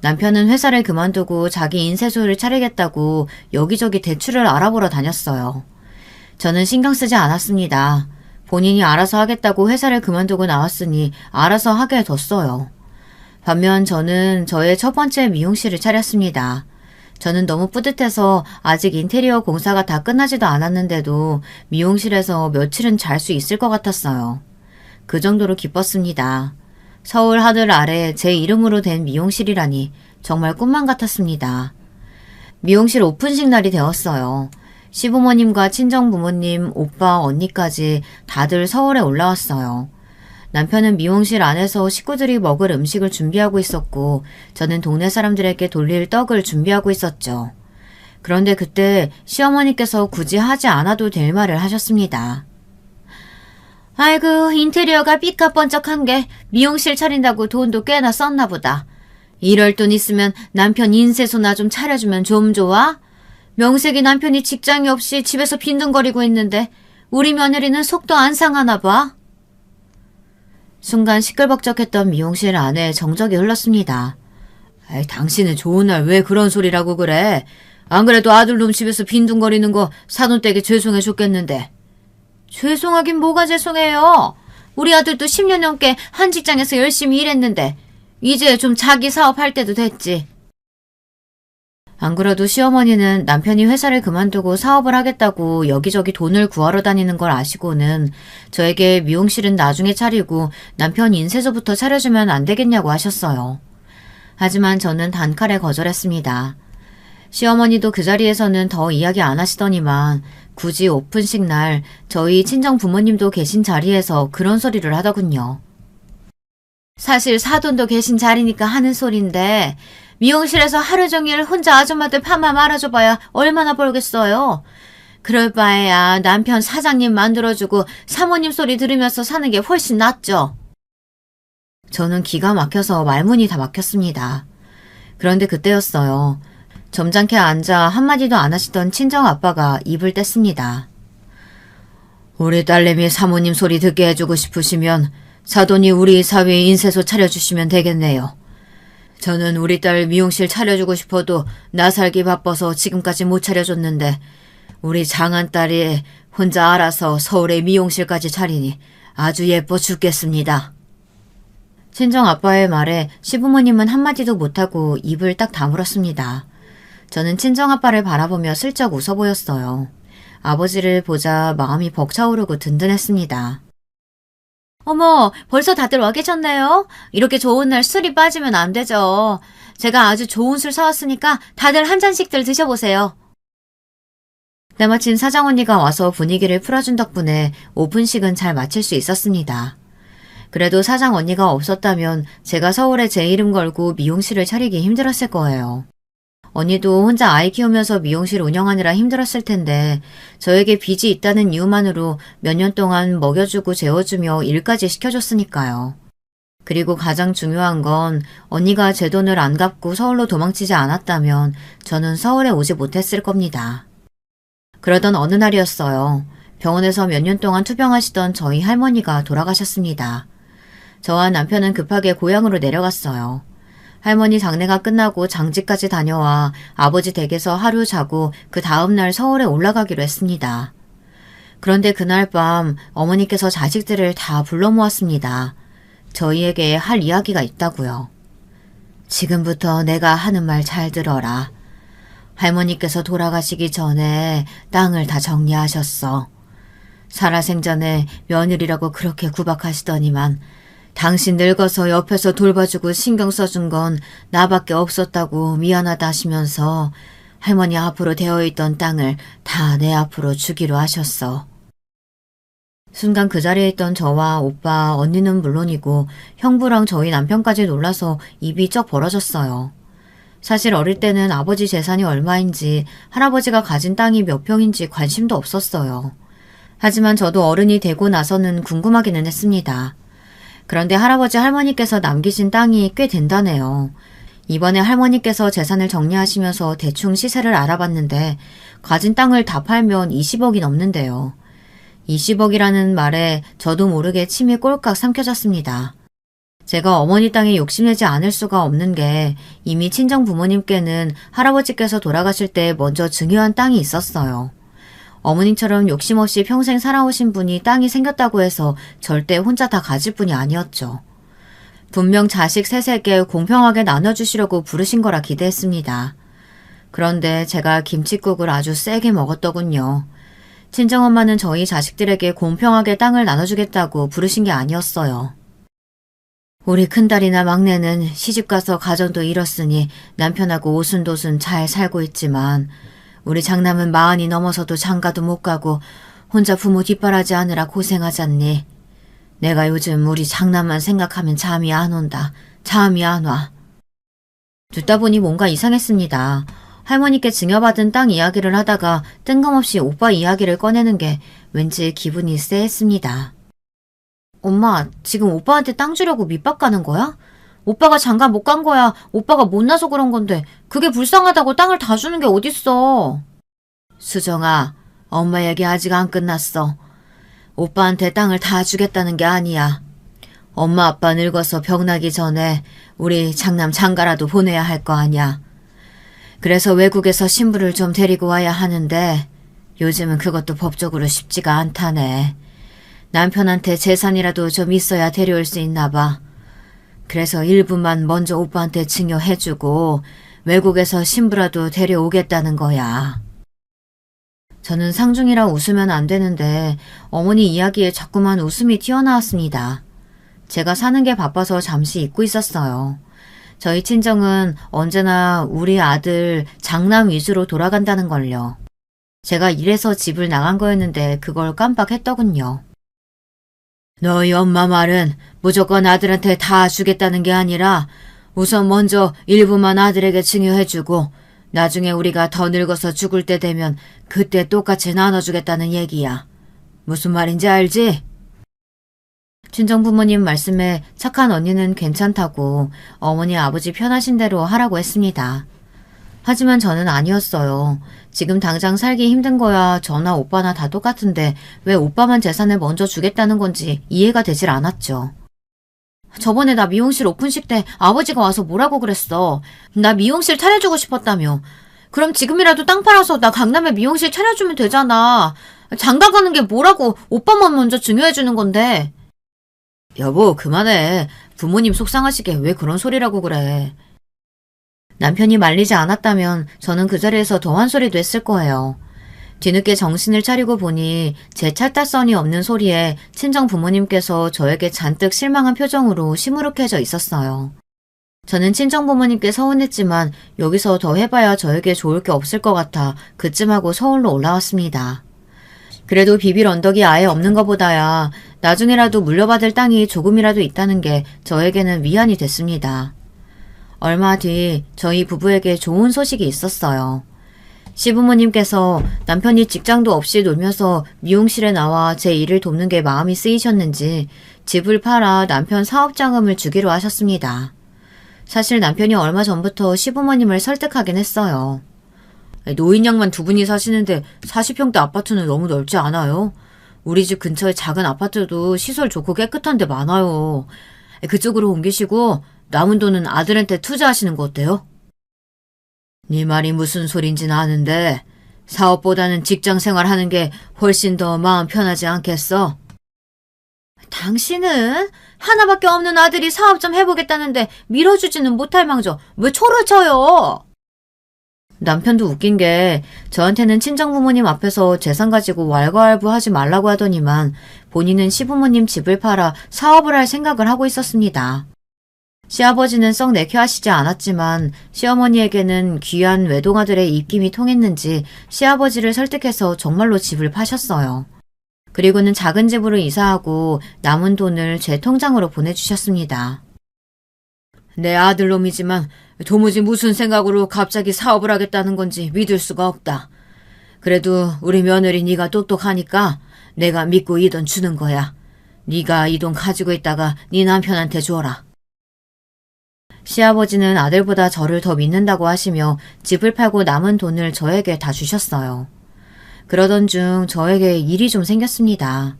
남편은 회사를 그만두고 자기 인쇄소를 차리겠다고 여기저기 대출을 알아보러 다녔어요. 저는 신경 쓰지 않았습니다. 본인이 알아서 하겠다고 회사를 그만두고 나왔으니 알아서 하게 뒀어요. 반면 저는 저의 첫 번째 미용실을 차렸습니다. 저는 너무 뿌듯해서 아직 인테리어 공사가 다 끝나지도 않았는데도 미용실에서 며칠은 잘 수 있을 것 같았어요. 그 정도로 기뻤습니다. 서울 하늘 아래 제 이름으로 된 미용실이라니 정말 꿈만 같았습니다. 미용실 오픈식 날이 되었어요. 시부모님과 친정부모님, 오빠, 언니까지 다들 서울에 올라왔어요. 남편은 미용실 안에서 식구들이 먹을 음식을 준비하고 있었고 저는 동네 사람들에게 돌릴 떡을 준비하고 있었죠. 그런데 그때 시어머니께서 굳이 하지 않아도 될 말을 하셨습니다. 아이고, 인테리어가 삐까번쩍한 게 미용실 차린다고 돈도 꽤나 썼나 보다. 이럴 돈 있으면 남편 인쇄소나 좀 차려주면 좀 좋아? 명색이 남편이 직장이 없이 집에서 빈둥거리고 있는데 우리 며느리는 속도 안 상하나 봐. 순간 시끌벅적했던 미용실 안에 정적이 흘렀습니다. 에이, 당신은 좋은 날 왜 그런 소리라고 그래? 안 그래도 아들놈 집에서 빈둥거리는 거 사돈댁에 죄송해 죽겠는데. 죄송하긴 뭐가 죄송해요. 우리 아들도 10년 넘게 한 직장에서 열심히 일했는데 이제 좀 자기 사업할 때도 됐지. 안 그래도 시어머니는 남편이 회사를 그만두고 사업을 하겠다고 여기저기 돈을 구하러 다니는 걸 아시고는 저에게 미용실은 나중에 차리고 남편 인쇄소부터 차려주면 안 되겠냐고 하셨어요. 하지만 저는 단칼에 거절했습니다. 시어머니도 그 자리에서는 더 이야기 안 하시더니만 굳이 오픈식 날 저희 친정 부모님도 계신 자리에서 그런 소리를 하더군요. 사실 사돈도 계신 자리니까 하는 소린데 미용실에서 하루 종일 혼자 아줌마들 파마 말아줘봐야 얼마나 벌겠어요. 그럴 바에야 남편 사장님 만들어주고 사모님 소리 들으면서 사는 게 훨씬 낫죠. 저는 기가 막혀서 말문이 다 막혔습니다. 그런데 그때였어요. 점잖게 앉아 한마디도 안 하시던 친정아빠가 입을 뗐습니다. 우리 딸내미 사모님 소리 듣게 해주고 싶으시면 사돈이 우리 사위에 인쇄소 차려주시면 되겠네요. 저는 우리 딸 미용실 차려주고 싶어도 나 살기 바빠서 지금까지 못 차려줬는데 우리 장안딸이 혼자 알아서 서울에 미용실까지 차리니 아주 예뻐 죽겠습니다. 친정아빠의 말에 시부모님은 한마디도 못하고 입을 딱 다물었습니다. 저는 친정아빠를 바라보며 슬쩍 웃어 보였어요. 아버지를 보자 마음이 벅차오르고 든든했습니다. 어머, 벌써 다들 와 계셨네요? 이렇게 좋은 날 술이 빠지면 안 되죠. 제가 아주 좋은 술 사왔으니까 다들 한 잔씩들 드셔보세요. 때마침 사장언니가 와서 분위기를 풀어준 덕분에 오픈식은 잘 마칠 수 있었습니다. 그래도 사장언니가 없었다면 제가 서울에 제 이름 걸고 미용실을 차리기 힘들었을 거예요. 언니도 혼자 아이 키우면서 미용실 운영하느라 힘들었을 텐데 저에게 빚이 있다는 이유만으로 몇 년 동안 먹여주고 재워주며 일까지 시켜줬으니까요. 그리고 가장 중요한 건 언니가 제 돈을 안 갚고 서울로 도망치지 않았다면 저는 서울에 오지 못했을 겁니다. 그러던 어느 날이었어요. 병원에서 몇 년 동안 투병하시던 저희 할머니가 돌아가셨습니다. 저와 남편은 급하게 고향으로 내려갔어요. 할머니 장례가 끝나고 장지까지 다녀와 아버지 댁에서 하루 자고 그 다음날 서울에 올라가기로 했습니다. 그런데 그날 밤 어머니께서 자식들을 다 불러 모았습니다. 저희에게 할 이야기가 있다고요. 지금부터 내가 하는 말 잘 들어라. 할머니께서 돌아가시기 전에 땅을 다 정리하셨어. 살아생전에 며느리라고 그렇게 구박하시더니만 당신 늙어서 옆에서 돌봐주고 신경 써준 건 나밖에 없었다고 미안하다 하시면서 할머니 앞으로 되어있던 땅을 다 내 앞으로 주기로 하셨어. 순간 그 자리에 있던 저와 오빠, 언니는 물론이고 형부랑 저희 남편까지 놀라서 입이 쩍 벌어졌어요. 사실 어릴 때는 아버지 재산이 얼마인지 할아버지가 가진 땅이 몇 평인지 관심도 없었어요. 하지만 저도 어른이 되고 나서는 궁금하기는 했습니다. 그런데 할아버지 할머니께서 남기신 땅이 꽤 된다네요. 이번에 할머니께서 재산을 정리하시면서 대충 시세를 알아봤는데 가진 땅을 다 팔면 20억이 넘는데요. 20억이라는 말에 저도 모르게 침이 꼴깍 삼켜졌습니다. 제가 어머니 땅에 욕심내지 않을 수가 없는 게 이미 친정 부모님께는 할아버지께서 돌아가실 때 먼저 증여한 땅이 있었어요. 어머님처럼 욕심 없이 평생 살아오신 분이 땅이 생겼다고 해서 절대 혼자 다 가질 분이 아니었죠. 분명 자식 셋에게 공평하게 나눠주시려고 부르신 거라 기대했습니다. 그런데 제가 김칫국을 아주 세게 먹었더군요. 친정엄마는 저희 자식들에게 공평하게 땅을 나눠주겠다고 부르신 게 아니었어요. 우리 큰딸이나 막내는 시집가서 가정도 잃었으니 남편하고 오순도순 잘 살고 있지만 우리 장남은 40이 넘어서도 장가도 못 가고 혼자 부모 뒷바라지 하느라 고생하잖니. 내가 요즘 우리 장남만 생각하면 잠이 안 온다. 잠이 안 와. 듣다 보니 뭔가 이상했습니다. 할머니께 증여받은 땅 이야기를 하다가 뜬금없이 오빠 이야기를 꺼내는 게 왠지 기분이 쎄했습니다. 엄마, 지금 오빠한테 땅 주려고 밑밥 가는 거야? 오빠가 장가 못 간 거야. 오빠가 못나서 그런 건데 그게 불쌍하다고 땅을 다 주는 게 어딨어. 수정아, 엄마 얘기 아직 안 끝났어. 오빠한테 땅을 다 주겠다는 게 아니야. 엄마 아빠 늙어서 병나기 전에 우리 장남 장가라도 보내야 할 거 아니야. 그래서 외국에서 신부를 좀 데리고 와야 하는데 요즘은 그것도 법적으로 쉽지가 않다네. 남편한테 재산이라도 좀 있어야 데려올 수 있나 봐. 그래서 일부만 먼저 오빠한테 증여해주고 외국에서 신부라도 데려오겠다는 거야. 저는 상중이라 웃으면 안 되는데 어머니 이야기에 자꾸만 웃음이 튀어나왔습니다. 제가 사는 게 바빠서 잠시 잊고 있었어요. 저희 친정은 언제나 우리 아들 장남 위주로 돌아간다는 걸요. 제가 일해서 집을 나간 거였는데 그걸 깜빡했더군요. 너희 엄마 말은 무조건 아들한테 다 주겠다는 게 아니라 우선 먼저 일부만 아들에게 증여해주고 나중에 우리가 더 늙어서 죽을 때 되면 그때 똑같이 나눠주겠다는 얘기야. 무슨 말인지 알지? 친정부모님 말씀에 착한 언니는 괜찮다고 어머니 아버지 편하신 대로 하라고 했습니다. 하지만 저는 아니었어요. 지금 당장 살기 힘든 거야 저나 오빠나 다 똑같은데 왜 오빠만 재산을 먼저 주겠다는 건지 이해가 되질 않았죠. 저번에 나 미용실 오픈식 때 아버지가 와서 뭐라고 그랬어. 나 미용실 차려주고 싶었다며. 그럼 지금이라도 땅 팔아서 나 강남에 미용실 차려주면 되잖아. 장가 가는 게 뭐라고 오빠만 먼저 증여해주는 건데. 여보 그만해. 부모님 속상하시게 왜 그런 소리라고 그래. 남편이 말리지 않았다면 저는 그 자리에서 더 한 소리도 했을 거예요. 뒤늦게 정신을 차리고 보니 제 찰떡선이 없는 소리에 친정 부모님께서 저에게 잔뜩 실망한 표정으로 시무룩해져 있었어요. 저는 친정 부모님께 서운했지만 여기서 더 해봐야 저에게 좋을 게 없을 것 같아 그쯤 하고 서울로 올라왔습니다. 그래도 비빌 언덕이 아예 없는 것보다야 나중에라도 물려받을 땅이 조금이라도 있다는 게 저에게는 위안이 됐습니다. 얼마 뒤 저희 부부에게 좋은 소식이 있었어요. 시부모님께서 남편이 직장도 없이 놀면서 미용실에 나와 제 일을 돕는 게 마음이 쓰이셨는지 집을 팔아 남편 사업자금을 주기로 하셨습니다. 사실 남편이 얼마 전부터 시부모님을 설득하긴 했어요. 노인양만 두 분이 사시는데 40평대 아파트는 너무 넓지 않아요? 우리 집 근처에 작은 아파트도 시설 좋고 깨끗한 데 많아요. 그쪽으로 옮기시고 남은 돈은 아들한테 투자하시는 거 어때요? 네 말이 무슨 소린지는 아는데 사업보다는 직장 생활하는 게 훨씬 더 마음 편하지 않겠어? 당신은 하나밖에 없는 아들이 사업 좀 해보겠다는데 밀어주지는 못할 망정 왜 초를 쳐요? 남편도 웃긴 게 저한테는 친정부모님 앞에서 재산 가지고 왈가왈부하지 말라고 하더니만 본인은 시부모님 집을 팔아 사업을 할 생각을 하고 있었습니다. 시아버지는 썩 내켜하시지 않았지만 시어머니에게는 귀한 외동아들의 입김이 통했는지 시아버지를 설득해서 정말로 집을 파셨어요. 그리고는 작은 집으로 이사하고 남은 돈을 제 통장으로 보내주셨습니다. 내 아들놈이지만 도무지 무슨 생각으로 갑자기 사업을 하겠다는 건지 믿을 수가 없다. 그래도 우리 며느리 네가 똑똑하니까 내가 믿고 이 돈 주는 거야. 네가 이 돈 가지고 있다가 네 남편한테 줘라. 시아버지는 아들보다 저를 더 믿는다고 하시며 집을 팔고 남은 돈을 저에게 다 주셨어요. 그러던 중 저에게 일이 좀 생겼습니다.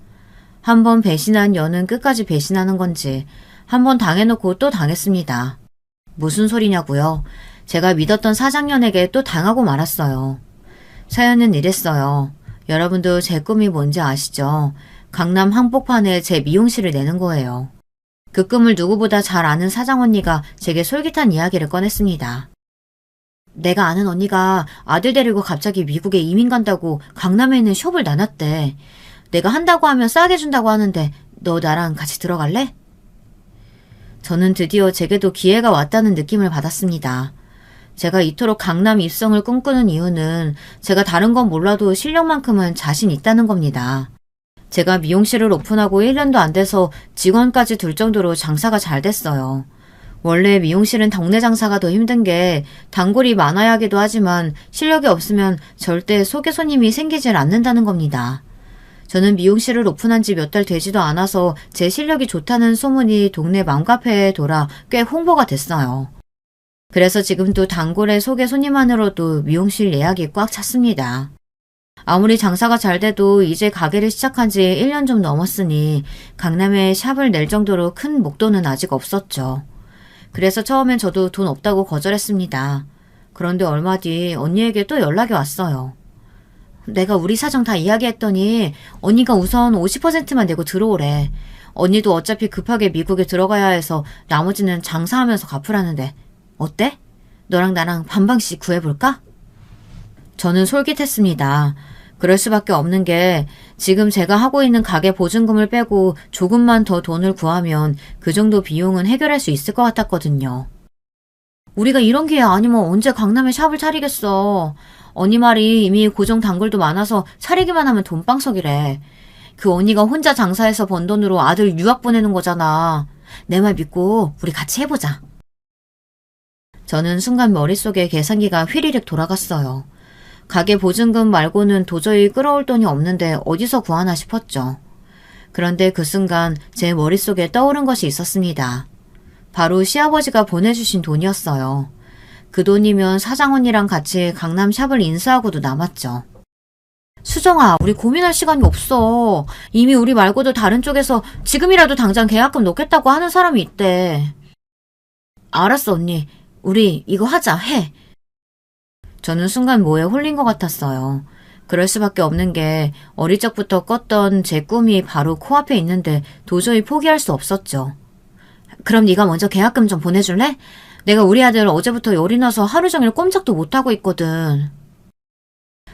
한 번 배신한 여는 끝까지 배신하는 건지 한 번 당해놓고 또 당했습니다. 무슨 소리냐고요? 제가 믿었던 사장년에게 또 당하고 말았어요. 사연은 이랬어요. 여러분도 제 꿈이 뭔지 아시죠? 강남 한복판에 제 미용실을 내는 거예요. 그 꿈을 누구보다 잘 아는 사장 언니가 제게 솔깃한 이야기를 꺼냈습니다. 내가 아는 언니가 아들 데리고 갑자기 미국에 이민 간다고 강남에 있는 숍을 나눴대. 내가 한다고 하면 싸게 준다고 하는데 너 나랑 같이 들어갈래? 저는 드디어 제게도 기회가 왔다는 느낌을 받았습니다. 제가 이토록 강남 입성을 꿈꾸는 이유는 제가 다른 건 몰라도 실력만큼은 자신 있다는 겁니다. 제가 미용실을 오픈하고 1년도 안 돼서 직원까지 둘 정도로 장사가 잘 됐어요. 원래 미용실은 동네 장사가 더 힘든 게 단골이 많아야 하기도 하지만 실력이 없으면 절대 소개 손님이 생기질 않는다는 겁니다. 저는 미용실을 오픈한 지 몇 달 되지도 않아서 제 실력이 좋다는 소문이 동네 맘카페에 돌아 꽤 홍보가 됐어요. 그래서 지금도 단골의 소개 손님만으로도 미용실 예약이 꽉 찼습니다. 아무리 장사가 잘 돼도 이제 가게를 시작한 지 1년 좀 넘었으니 강남에 샵을 낼 정도로 큰 목돈은 아직 없었죠. 그래서 처음엔 저도 돈 없다고 거절했습니다. 그런데 얼마 뒤 언니에게 또 연락이 왔어요. 내가 우리 사정 다 이야기했더니 언니가 우선 50%만 내고 들어오래. 언니도 어차피 급하게 미국에 들어가야 해서 나머지는 장사하면서 갚으라는데 어때? 너랑 나랑 반반씩 구해볼까? 저는 솔깃했습니다. 그럴 수밖에 없는 게 지금 제가 하고 있는 가게 보증금을 빼고 조금만 더 돈을 구하면 그 정도 비용은 해결할 수 있을 것 같았거든요. 우리가 이런 기회 아니면 언제 강남에 샵을 차리겠어. 언니 말이 이미 고정 단골도 많아서 차리기만 하면 돈방석이래. 그 언니가 혼자 장사해서 번 돈으로 아들 유학 보내는 거잖아. 내 말 믿고 우리 같이 해보자. 저는 순간 머릿속에 계산기가 휘리릭 돌아갔어요. 가게 보증금 말고는 도저히 끌어올 돈이 없는데 어디서 구하나 싶었죠. 그런데 그 순간 제 머릿속에 떠오른 것이 있었습니다. 바로 시아버지가 보내주신 돈이었어요. 그 돈이면 사장 언니랑 같이 강남 샵을 인수하고도 남았죠. 수정아, 우리 고민할 시간이 없어. 이미 우리 말고도 다른 쪽에서 지금이라도 당장 계약금 넣겠다고 하는 사람이 있대. 알았어, 언니. 우리 이거 하자, 해. 저는 순간 뭐에 홀린 것 같았어요. 그럴 수밖에 없는 게 어릴 적부터 꿨던 제 꿈이 바로 코앞에 있는데 도저히 포기할 수 없었죠. 그럼 네가 먼저 계약금 좀 보내줄래? 내가 우리 아들 어제부터 열이 나서 하루 종일 꼼짝도 못하고 있거든.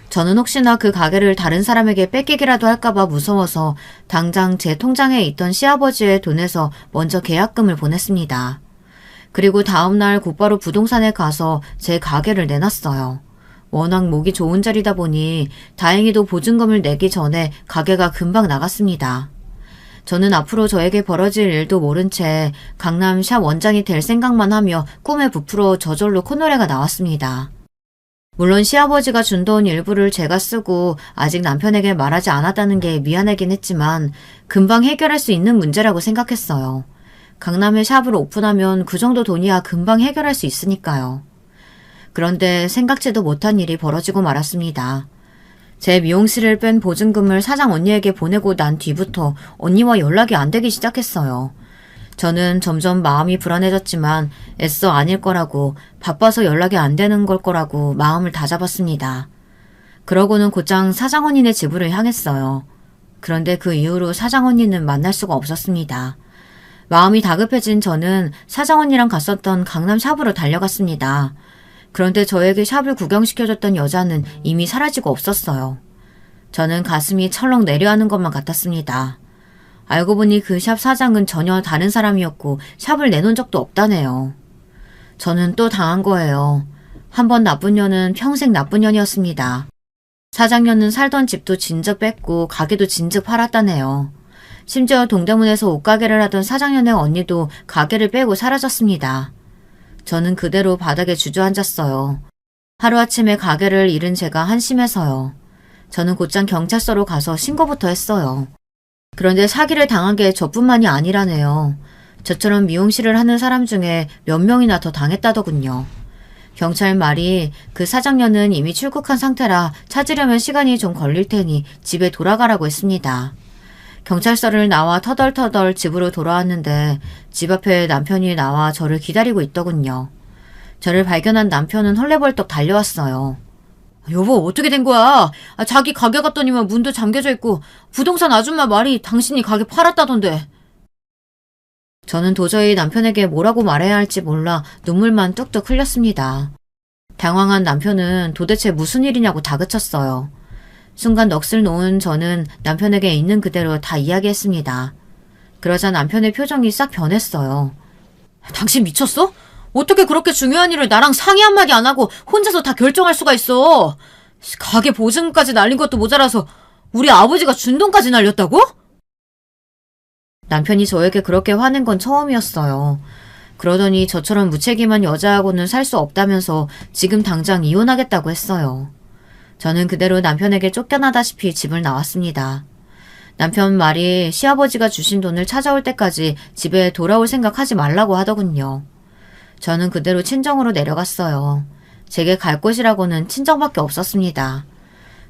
저는 혹시나 그 가게를 다른 사람에게 뺏기기라도 할까봐 무서워서 당장 제 통장에 있던 시아버지의 돈에서 먼저 계약금을 보냈습니다. 그리고 다음날 곧바로 부동산에 가서 제 가게를 내놨어요. 워낙 목이 좋은 자리다 보니 다행히도 보증금을 내기 전에 가게가 금방 나갔습니다. 저는 앞으로 저에게 벌어질 일도 모른 채 강남 샵 원장이 될 생각만 하며 꿈에 부풀어 저절로 콧노래가 나왔습니다. 물론 시아버지가 준 돈 일부를 제가 쓰고 아직 남편에게 말하지 않았다는 게 미안하긴 했지만 금방 해결할 수 있는 문제라고 생각했어요. 강남에 샵을 오픈하면 그 정도 돈이야 금방 해결할 수 있으니까요. 그런데 생각지도 못한 일이 벌어지고 말았습니다. 제 미용실을 뺀 보증금을 사장 언니에게 보내고 난 뒤부터 언니와 연락이 안 되기 시작했어요. 저는 점점 마음이 불안해졌지만 애써 아닐 거라고, 바빠서 연락이 안 되는 걸 거라고 마음을 다잡았습니다. 그러고는 곧장 사장 언니네 집으로 향했어요. 그런데 그 이후로 사장 언니는 만날 수가 없었습니다. 마음이 다급해진 저는 사장 언니랑 갔었던 강남 샵으로 달려갔습니다. 그런데 저에게 샵을 구경시켜줬던 여자는 이미 사라지고 없었어요. 저는 가슴이 철렁 내려앉는 것만 같았습니다. 알고 보니 그 샵 사장은 전혀 다른 사람이었고 샵을 내놓은 적도 없다네요. 저는 또 당한 거예요. 한 번 나쁜 년은 평생 나쁜 년이었습니다. 사장년은 살던 집도 진즉 뺐고 가게도 진즉 팔았다네요. 심지어 동대문에서 옷가게를 하던 사장년의 언니도 가게를 빼고 사라졌습니다. 저는 그대로 바닥에 주저앉았어요. 하루아침에 가게를 잃은 제가 한심해서요. 저는 곧장 경찰서로 가서 신고부터 했어요. 그런데 사기를 당한 게 저뿐만이 아니라네요. 저처럼 미용실을 하는 사람 중에 몇 명이나 더 당했다더군요. 경찰 말이 그 사장년은 이미 출국한 상태라 찾으려면 시간이 좀 걸릴 테니 집에 돌아가라고 했습니다. 경찰서를 나와 터덜터덜 집으로 돌아왔는데 집 앞에 남편이 나와 저를 기다리고 있더군요. 저를 발견한 남편은 헐레벌떡 달려왔어요. 여보, 어떻게 된 거야? 자기 가게 갔더니만 문도 잠겨져 있고 부동산 아줌마 말이 당신이 가게 팔았다던데. 저는 도저히 남편에게 뭐라고 말해야 할지 몰라 눈물만 뚝뚝 흘렸습니다. 당황한 남편은 도대체 무슨 일이냐고 다그쳤어요. 순간 넋을 놓은 저는 남편에게 있는 그대로 다 이야기했습니다. 그러자 남편의 표정이 싹 변했어요. 당신 미쳤어? 어떻게 그렇게 중요한 일을 나랑 상의 한마디 안 하고 혼자서 다 결정할 수가 있어? 가게 보증금까지 날린 것도 모자라서 우리 아버지가 준 돈까지 날렸다고? 남편이 저에게 그렇게 화낸 건 처음이었어요. 그러더니 저처럼 무책임한 여자하고는 살 수 없다면서 지금 당장 이혼하겠다고 했어요. 저는 그대로 남편에게 쫓겨나다시피 집을 나왔습니다. 남편 말이 시아버지가 주신 돈을 찾아올 때까지 집에 돌아올 생각하지 말라고 하더군요. 저는 그대로 친정으로 내려갔어요. 제게 갈 곳이라고는 친정밖에 없었습니다.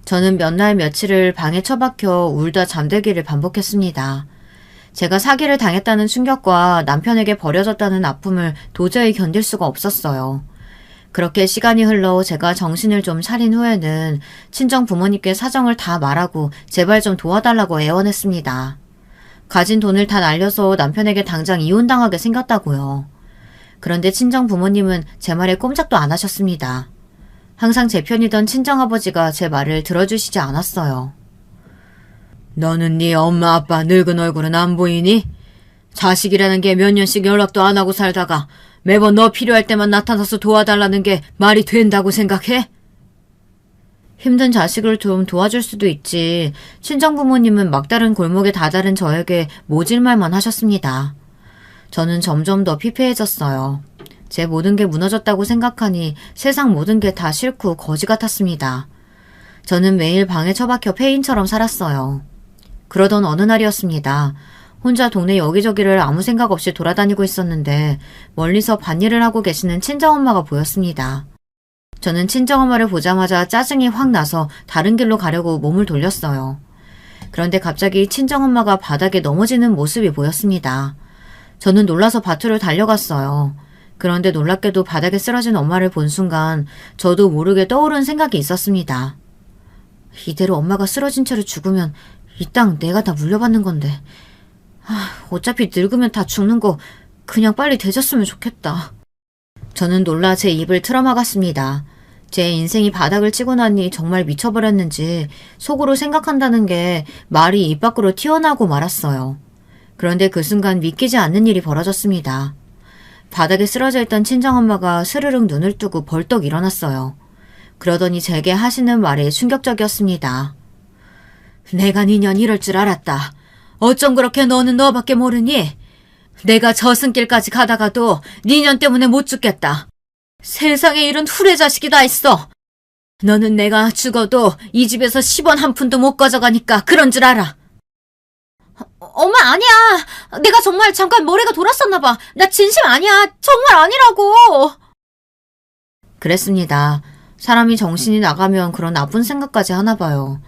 저는 몇 날 며칠을 방에 처박혀 울다 잠들기를 반복했습니다. 제가 사기를 당했다는 충격과 남편에게 버려졌다는 아픔을 도저히 견딜 수가 없었어요. 그렇게 시간이 흘러 제가 정신을 좀 차린 후에는 친정 부모님께 사정을 다 말하고 제발 좀 도와달라고 애원했습니다. 가진 돈을 다 날려서 남편에게 당장 이혼당하게 생겼다고요. 그런데 친정 부모님은 제 말에 꼼짝도 안 하셨습니다. 항상 제 편이던 친정아버지가 제 말을 들어주시지 않았어요. 너는 네 엄마 아빠 늙은 얼굴은 안 보이니? 자식이라는 게 몇 년씩 연락도 안 하고 살다가 매번 너 필요할 때만 나타나서 도와달라는 게 말이 된다고 생각해? 힘든 자식을 좀 도와줄 수도 있지. 친정 부모님은 막다른 골목에 다다른 저에게 모질 말만 하셨습니다. 저는 점점 더 피폐해졌어요. 제 모든 게 무너졌다고 생각하니 세상 모든 게 다 싫고 거지 같았습니다. 저는 매일 방에 처박혀 폐인처럼 살았어요. 그러던 어느 날이었습니다. 혼자 동네 여기저기를 아무 생각 없이 돌아다니고 있었는데 멀리서 밭일을 하고 계시는 친정엄마가 보였습니다. 저는 친정엄마를 보자마자 짜증이 확 나서 다른 길로 가려고 몸을 돌렸어요. 그런데 갑자기 친정엄마가 바닥에 넘어지는 모습이 보였습니다. 저는 놀라서 밭으로 달려갔어요. 그런데 놀랍게도 바닥에 쓰러진 엄마를 본 순간 저도 모르게 떠오른 생각이 있었습니다. 이대로 엄마가 쓰러진 채로 죽으면 이 땅 내가 다 물려받는 건데. 어차피 늙으면 다 죽는 거 그냥 빨리 되졌으면 좋겠다. 저는 놀라 제 입을 틀어막았습니다. 제 인생이 바닥을 치고 나니 정말 미쳐버렸는지 속으로 생각한다는 게 말이 입 밖으로 튀어나오고 말았어요. 그런데 그 순간 믿기지 않는 일이 벌어졌습니다. 바닥에 쓰러져 있던 친정엄마가 스르륵 눈을 뜨고 벌떡 일어났어요. 그러더니 제게 하시는 말이 충격적이었습니다. 내가 니년 이럴 줄 알았다. 어쩜 그렇게 너는 너밖에 모르니? 내가 저승길까지 가다가도 니년 때문에 못 죽겠다. 세상에 이런 후레 자식이 다 있어. 너는 내가 죽어도 이 집에서 10원 한 푼도 못 가져가니까 그런 줄 알아. 엄마, 아니야. 내가 정말 잠깐 머리가 돌았었나 봐. 나 진심 아니야. 정말 아니라고. 그랬습니다. 사람이 정신이 나가면 그런 나쁜 생각까지 하나 봐요.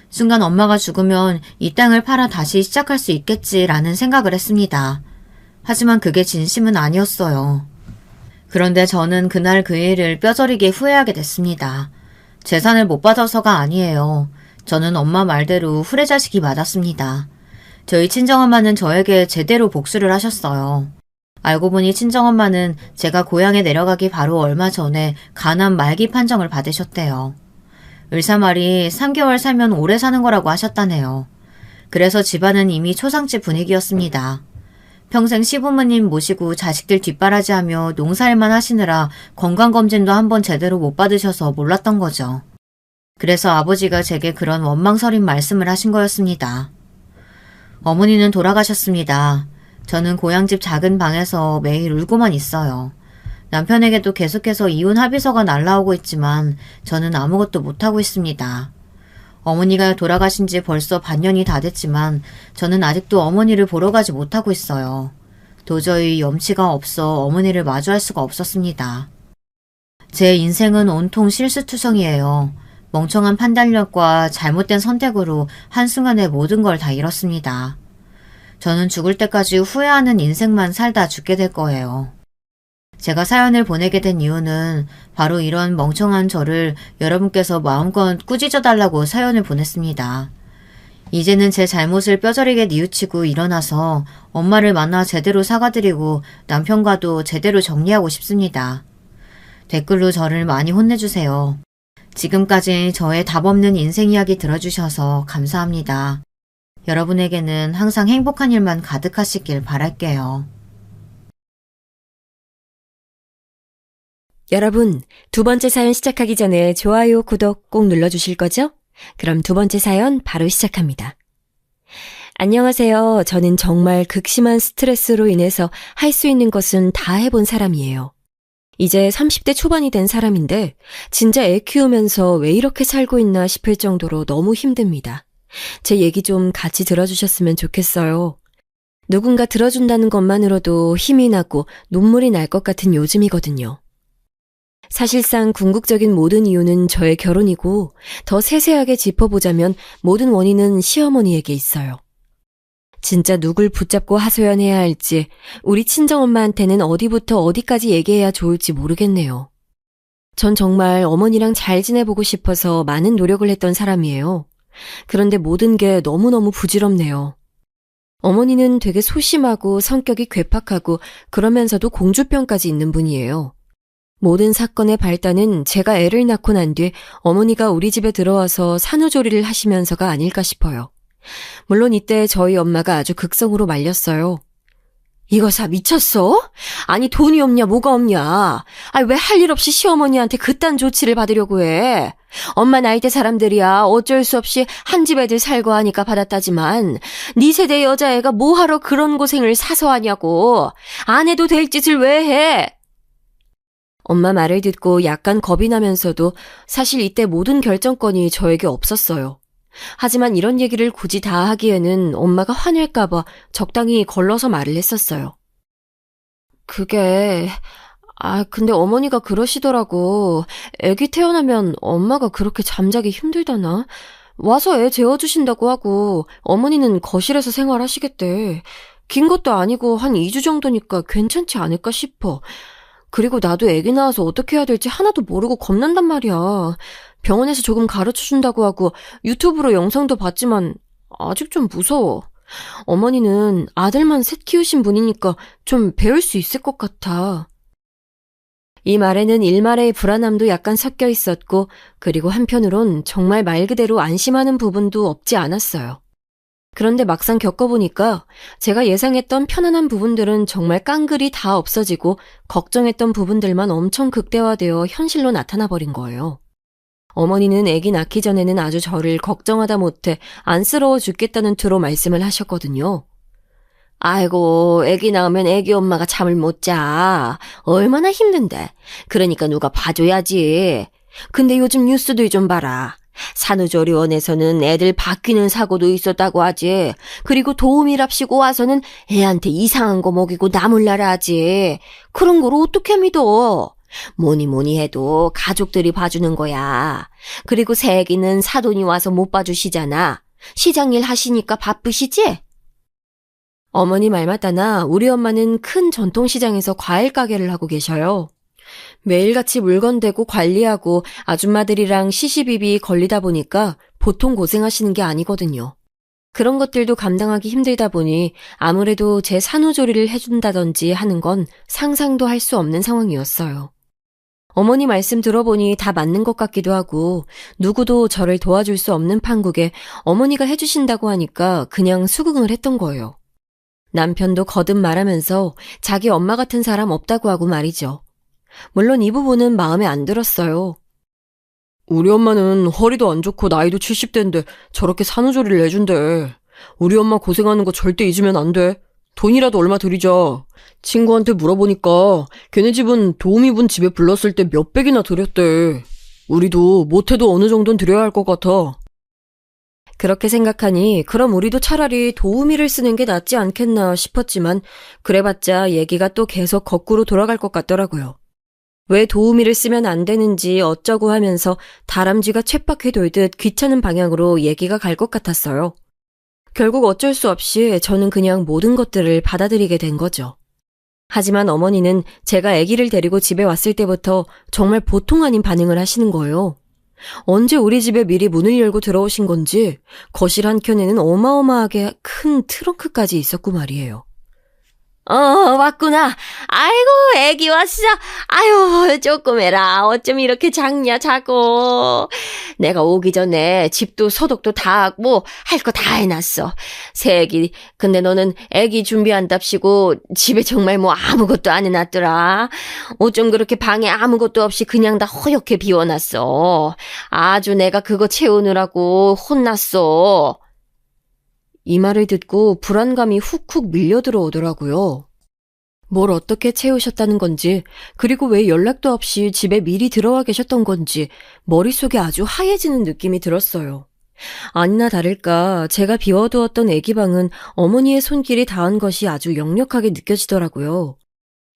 순간 엄마가 죽으면 이 땅을 팔아 다시 시작할 수 있겠지라는 생각을 했습니다. 하지만 그게 진심은 아니었어요. 그런데 저는 그날 그 일을 뼈저리게 후회하게 됐습니다. 재산을 못 받아서가 아니에요. 저는 엄마 말대로 후레자식이 맞았습니다. 저희 친정엄마는 저에게 제대로 복수를 하셨어요. 알고 보니 친정엄마는 제가 고향에 내려가기 바로 얼마 전에 간암 말기 판정을 받으셨대요. 의사 말이 3개월 살면 오래 사는 거라고 하셨다네요. 그래서 집안은 이미 초상집 분위기였습니다. 평생 시부모님 모시고 자식들 뒷바라지하며 농사일만 하시느라 건강검진도 한번 제대로 못 받으셔서 몰랐던 거죠. 그래서 아버지가 제게 그런 원망설인 말씀을 하신 거였습니다. 어머니는 돌아가셨습니다. 저는 고향집 작은 방에서 매일 울고만 있어요. 남편에게도 계속해서 이혼 합의서가 날라오고 있지만 저는 아무것도 못하고 있습니다. 어머니가 돌아가신 지 벌써 반년이 다 됐지만 저는 아직도 어머니를 보러 가지 못하고 있어요. 도저히 염치가 없어 어머니를 마주할 수가 없었습니다. 제 인생은 온통 실수투성이에요. 멍청한 판단력과 잘못된 선택으로 한순간에 모든 걸 다 잃었습니다. 저는 죽을 때까지 후회하는 인생만 살다 죽게 될 거예요. 제가 사연을 보내게 된 이유는 바로 이런 멍청한 저를 여러분께서 마음껏 꾸짖어달라고 사연을 보냈습니다. 이제는 제 잘못을 뼈저리게 뉘우치고 일어나서 엄마를 만나 제대로 사과드리고 남편과도 제대로 정리하고 싶습니다. 댓글로 저를 많이 혼내주세요. 지금까지 저의 답없는 인생 이야기 들어주셔서 감사합니다. 여러분에게는 항상 행복한 일만 가득하시길 바랄게요. 여러분, 두 번째 사연 시작하기 전에 좋아요, 구독 꼭 눌러주실 거죠? 그럼 두 번째 사연 바로 시작합니다. 안녕하세요. 저는 정말 극심한 스트레스로 인해서 할 수 있는 것은 다 해본 사람이에요. 이제 30대 초반이 된 사람인데 진짜 애 키우면서 왜 이렇게 살고 있나 싶을 정도로 너무 힘듭니다. 제 얘기 좀 같이 들어주셨으면 좋겠어요. 누군가 들어준다는 것만으로도 힘이 나고 눈물이 날 것 같은 요즘이거든요. 사실상 궁극적인 모든 이유는 저의 결혼이고 더 세세하게 짚어보자면 모든 원인은 시어머니에게 있어요. 진짜 누굴 붙잡고 하소연해야 할지 우리 친정엄마한테는 어디부터 어디까지 얘기해야 좋을지 모르겠네요. 전 정말 어머니랑 잘 지내보고 싶어서 많은 노력을 했던 사람이에요. 그런데 모든 게 너무너무 부질없네요. 어머니는 되게 소심하고 성격이 괴팍하고 그러면서도 공주병까지 있는 분이에요. 모든 사건의 발단은 제가 애를 낳고 난 뒤 어머니가 우리 집에 들어와서 산후조리를 하시면서가 아닐까 싶어요. 물론 이때 저희 엄마가 아주 극성으로 말렸어요. 이거 사 미쳤어? 아니 돈이 없냐 뭐가 없냐. 왜 할 일 없이 시어머니한테 그딴 조치를 받으려고 해. 엄마 나이대 사람들이야 어쩔 수 없이 한 집 애들 살고 하니까 받았다지만 네 세대 여자애가 뭐하러 그런 고생을 사서 하냐고. 안 해도 될 짓을 왜 해? 엄마 말을 듣고 약간 겁이 나면서도 사실 이때 모든 결정권이 저에게 없었어요. 하지만 이런 얘기를 굳이 다 하기에는 엄마가 화낼까봐 적당히 걸러서 말을 했었어요. 근데 어머니가 그러시더라고. 애기 태어나면 엄마가 그렇게 잠자기 힘들다나? 와서 애 재워주신다고 하고 어머니는 거실에서 생활하시겠대. 긴 것도 아니고 한 2주 정도니까 괜찮지 않을까 싶어. 그리고 나도 애기 낳아서 어떻게 해야 될지 하나도 모르고 겁난단 말이야. 병원에서 조금 가르쳐준다고 하고 유튜브로 영상도 봤지만 아직 좀 무서워. 어머니는 아들만 셋 키우신 분이니까 좀 배울 수 있을 것 같아. 이 말에는 일말의 불안함도 약간 섞여 있었고 그리고 한편으론 정말 말 그대로 안심하는 부분도 없지 않았어요. 그런데 막상 겪어보니까 제가 예상했던 편안한 부분들은 정말 깡그리 다 없어지고 걱정했던 부분들만 엄청 극대화되어 현실로 나타나 버린 거예요. 어머니는 아기 낳기 전에는 아주 저를 걱정하다 못해 안쓰러워 죽겠다는 투로 말씀을 하셨거든요. 아이고, 아기 낳으면 아기 엄마가 잠을 못 자. 얼마나 힘든데. 그러니까 누가 봐줘야지. 근데 요즘 뉴스들 좀 봐라. 산후조리원에서는 애들 바뀌는 사고도 있었다고 하지. 그리고 도우미랍시고 와서는 애한테 이상한 거 먹이고 나몰라라 하지. 그런 걸 어떻게 믿어? 뭐니 해도 가족들이 봐주는 거야. 그리고 새애기는 사돈이 와서 못 봐주시잖아. 시장일 하시니까 바쁘시지? 어머니 말 맞다나 우리 엄마는 큰 전통시장에서 과일 가게를 하고 계셔요. 매일같이 물건 대고 관리하고 아줌마들이랑 시시비비 걸리다 보니까 보통 고생하시는 게 아니거든요. 그런 것들도 감당하기 힘들다 보니 아무래도 제 산후조리를 해준다든지 하는 건 상상도 할 수 없는 상황이었어요. 어머니 말씀 들어보니 다 맞는 것 같기도 하고 누구도 저를 도와줄 수 없는 판국에 어머니가 해주신다고 하니까 그냥 수긍을 했던 거예요. 남편도 거듭 말하면서 자기 엄마 같은 사람 없다고 하고 말이죠. 물론 이 부분은 마음에 안 들었어요. 우리 엄마는 허리도 안 좋고 나이도 70대인데 저렇게 산후조리를 해준대. 우리 엄마 고생하는 거 절대 잊으면 안 돼. 돈이라도 얼마 드리자. 친구한테 물어보니까 걔네 집은 도우미분 집에 불렀을 때 몇백이나 드렸대. 우리도 못해도 어느 정도는 드려야 할 것 같아. 그렇게 생각하니 그럼 우리도 차라리 도우미를 쓰는 게 낫지 않겠나 싶었지만 그래봤자 얘기가 또 계속 거꾸로 돌아갈 것 같더라고요. 왜 도우미를 쓰면 안 되는지 어쩌고 하면서 다람쥐가 쳇바퀴 돌듯 귀찮은 방향으로 얘기가 갈 것 같았어요. 결국 어쩔 수 없이 저는 그냥 모든 것들을 받아들이게 된 거죠. 하지만 어머니는 제가 아기를 데리고 집에 왔을 때부터 정말 보통 아닌 반응을 하시는 거예요. 언제 우리 집에 미리 문을 열고 들어오신 건지 거실 한켠에는 어마어마하게 큰 트렁크까지 있었고 말이에요. 왔구나. 아이고, 애기 왔어. 아유, 조그매라. 어쩜 이렇게 작냐, 작어. 내가 오기 전에 집도 소독도 다 하고 할 거 다 해놨어. 새애기, 근데 너는 애기 준비한답시고 집에 정말 뭐 아무것도 안 해놨더라. 어쩜 그렇게 방에 아무것도 없이 그냥 다 허옇게 비워놨어. 아주 내가 그거 채우느라고 혼났어. 이 말을 듣고 불안감이 훅훅 밀려들어 오더라고요. 뭘 어떻게 채우셨다는 건지, 그리고 왜 연락도 없이 집에 미리 들어와 계셨던 건지 머릿속에 아주 하얘지는 느낌이 들었어요. 아니나 다를까 제가 비워두었던 아기 방은 어머니의 손길이 닿은 것이 아주 역력하게 느껴지더라고요.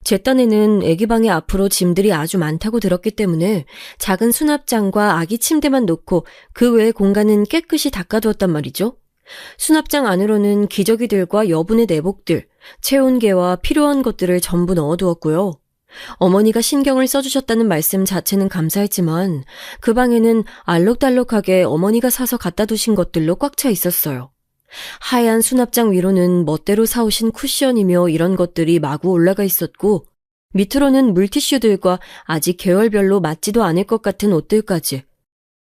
제 딴에는 아기 방의 앞으로 짐들이 아주 많다고 들었기 때문에 작은 수납장과 아기 침대만 놓고 그 외의 공간은 깨끗이 닦아두었단 말이죠. 수납장 안으로는 기저귀들과 여분의 내복들, 체온계와 필요한 것들을 전부 넣어두었고요. 어머니가 신경을 써주셨다는 말씀 자체는 감사했지만 그 방에는 알록달록하게 어머니가 사서 갖다 두신 것들로 꽉 차 있었어요. 하얀 수납장 위로는 멋대로 사오신 쿠션이며 이런 것들이 마구 올라가 있었고 밑으로는 물티슈들과 아직 계열별로 맞지도 않을 것 같은 옷들까지.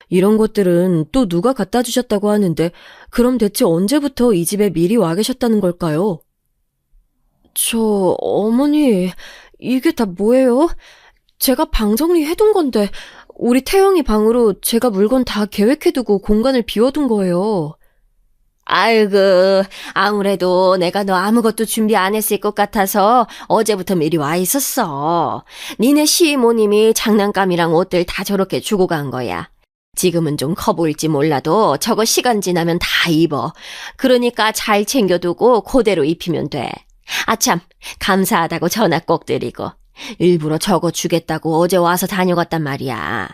이런 것들은 또 누가 갖다 주셨다고 하는데 그럼 대체 언제부터 이 집에 미리 와 계셨다는 걸까요? 어머니, 이게 다 뭐예요? 제가 방 정리해둔 건데 우리 태영이 방으로 제가 물건 다 계획해두고 공간을 비워둔 거예요. 아이고, 아무래도 내가 너 아무것도 준비 안 했을 것 같아서 어제부터 미리 와 있었어. 니네 시모님이 장난감이랑 옷들 다 저렇게 주고 간 거야. 지금은 좀 커 보일지 몰라도 저거 시간 지나면 다 입어. 그러니까 잘 챙겨두고 그대로 입히면 돼. 아참, 감사하다고 전화 꼭 드리고. 일부러 저거 주겠다고 어제 와서 다녀갔단 말이야.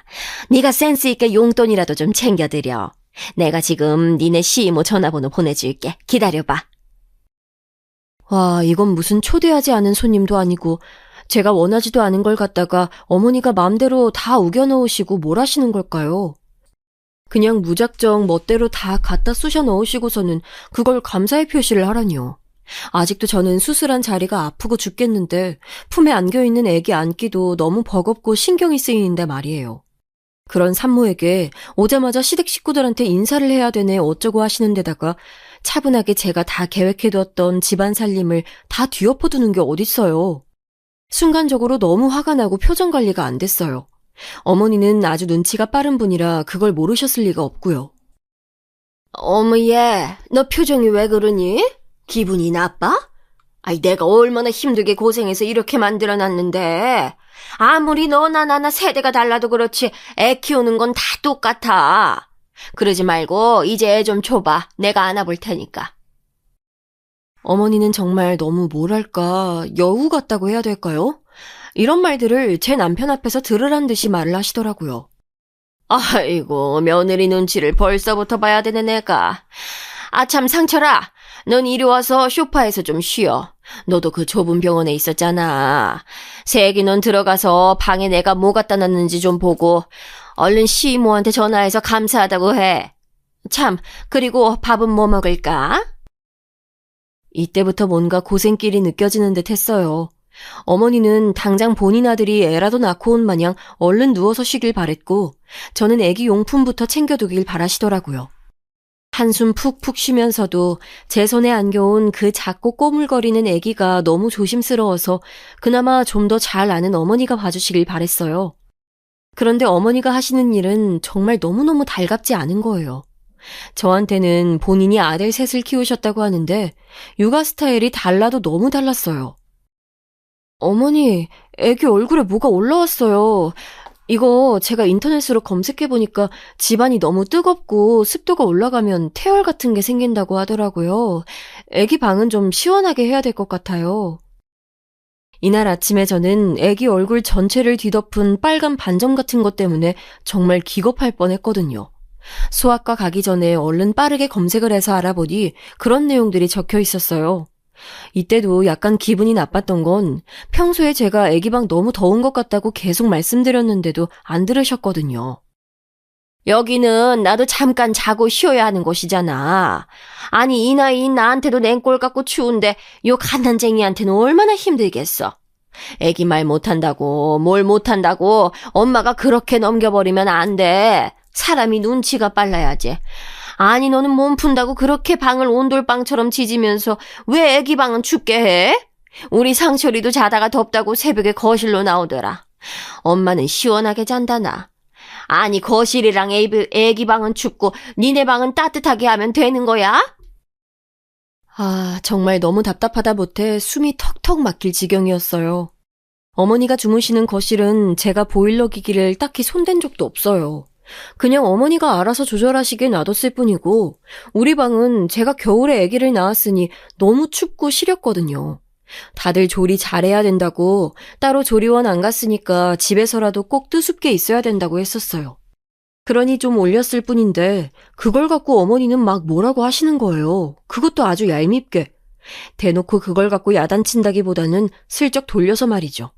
네가 센스 있게 용돈이라도 좀 챙겨드려. 내가 지금 니네 시이모 전화번호 보내줄게. 기다려봐. 와, 이건 무슨 초대하지 않은 손님도 아니고 제가 원하지도 않은 걸 갖다가 어머니가 마음대로 다 우겨넣으시고 뭘 하시는 걸까요? 그냥 무작정 멋대로 다 갖다 쑤셔 넣으시고서는 그걸 감사의 표시를 하라니요. 아직도 저는 수술한 자리가 아프고 죽겠는데 품에 안겨있는 애기 안기도 너무 버겁고 신경이 쓰이는데 말이에요. 그런 산모에게 오자마자 시댁 식구들한테 인사를 해야 되네 어쩌고 하시는 데다가 차분하게 제가 다 계획해두었던 집안 살림을 다 뒤엎어두는 게 어딨어요. 순간적으로 너무 화가 나고 표정 관리가 안 됐어요. 어머니는 아주 눈치가 빠른 분이라 그걸 모르셨을 리가 없고요. 어머 얘, 너 표정이 왜 그러니? 기분이 나빠? 아이 내가 얼마나 힘들게 고생해서 이렇게 만들어놨는데 아무리 너나 나나 세대가 달라도 그렇지 애 키우는 건 다 똑같아. 그러지 말고 이제 애 좀 줘봐. 내가 안아볼 테니까. 어머니는 정말 너무 뭐랄까 여우 같다고 해야 될까요? 이런 말들을 제 남편 앞에서 들으란 듯이 말을 하시더라고요. 아이고 며느리 눈치를 벌써부터 봐야 되는 애가. 아참 상철아, 넌 이리 와서 소파에서 좀 쉬어. 너도 그 좁은 병원에 있었잖아. 새애기 넌 들어가서 방에 내가 뭐 갖다 놨는지 좀 보고 얼른 시이모한테 전화해서 감사하다고 해. 참, 그리고 밥은 뭐 먹을까? 이때부터 뭔가 고생길이 느껴지는 듯 했어요. 어머니는 당장 본인 아들이 애라도 낳고 온 마냥 얼른 누워서 쉬길 바랬고 저는 애기 용품부터 챙겨두길 바라시더라고요. 한숨 푹푹 쉬면서도 제 손에 안겨온 그 작고 꼬물거리는 아기가 너무 조심스러워서 그나마 좀 더 잘 아는 어머니가 봐주시길 바랬어요. 그런데 어머니가 하시는 일은 정말 너무너무 달갑지 않은 거예요. 저한테는 본인이 아들 셋을 키우셨다고 하는데 육아 스타일이 달라도 너무 달랐어요. 어머니, 아기 얼굴에 뭐가 올라왔어요. 이거 제가 인터넷으로 검색해보니까 집안이 너무 뜨겁고 습도가 올라가면 태열 같은 게 생긴다고 하더라고요. 아기 방은 좀 시원하게 해야 될 것 같아요. 이날 아침에 저는 아기 얼굴 전체를 뒤덮은 빨간 반점 같은 것 때문에 정말 기겁할 뻔했거든요. 소아과 가기 전에 얼른 빠르게 검색을 해서 알아보니 그런 내용들이 적혀 있었어요. 이때도 약간 기분이 나빴던 건 평소에 제가 아기 방 너무 더운 것 같다고 계속 말씀드렸는데도 안 들으셨거든요. 여기는 나도 잠깐 자고 쉬어야 하는 곳이잖아. 아니 이 나이인 나한테도 냉골 같고 추운데 요 갓난쟁이한테는 얼마나 힘들겠어. 아기 말 못한다고 뭘 못한다고 엄마가 그렇게 넘겨버리면 안 돼. 사람이 눈치가 빨라야지. 아니 너는 몸 푼다고 그렇게 방을 온돌방처럼 지지면서 왜 애기 방은 춥게 해? 우리 상철이도 자다가 덥다고 새벽에 거실로 나오더라. 엄마는 시원하게 잔다나. 아니 거실이랑 애기 방은 춥고 니네 방은 따뜻하게 하면 되는 거야? 아, 정말 너무 답답하다 못해 숨이 턱턱 막힐 지경이었어요. 어머니가 주무시는 거실은 제가 보일러 기기를 딱히 손댄 적도 없어요. 그냥 어머니가 알아서 조절하시게 놔뒀을 뿐이고 우리 방은 제가 겨울에 아기를 낳았으니 너무 춥고 시렸거든요. 다들 조리 잘해야 된다고 따로 조리원 안 갔으니까 집에서라도 꼭 뜨습게 있어야 된다고 했었어요. 그러니 좀 올렸을 뿐인데 그걸 갖고 어머니는 막 뭐라고 하시는 거예요. 그것도 아주 얄밉게. 대놓고 그걸 갖고 야단친다기보다는 슬쩍 돌려서 말이죠.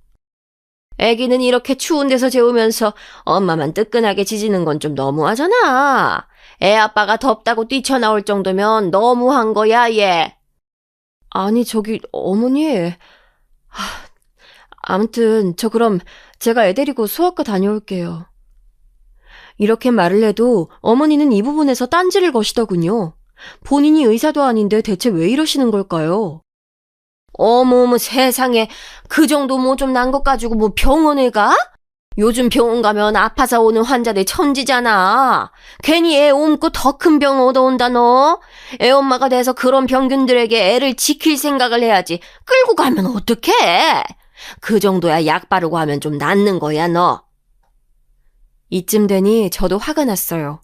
애기는 이렇게 추운 데서 재우면서 엄마만 뜨끈하게 지지는 건 좀 너무하잖아. 애 아빠가 덥다고 뛰쳐나올 정도면 너무한 거야, 얘. 아니, 어머니. 아무튼 저 그럼 제가 애 데리고 수학과 다녀올게요. 이렇게 말을 해도 어머니는 이 부분에서 딴지를 거시더군요. 본인이 의사도 아닌데 대체 왜 이러시는 걸까요? 어머머 세상에, 그 정도 뭐 좀 난 것 가지고 뭐 병원을 가? 요즘 병원 가면 아파서 오는 환자들 천지잖아. 괜히 애 옮고 더 큰 병 얻어온다 너. 애 엄마가 돼서 그런 병균들에게 애를 지킬 생각을 해야지. 끌고 가면 어떡해? 그 정도야 약 바르고 하면 좀 낫는 거야 너. 이쯤 되니 저도 화가 났어요.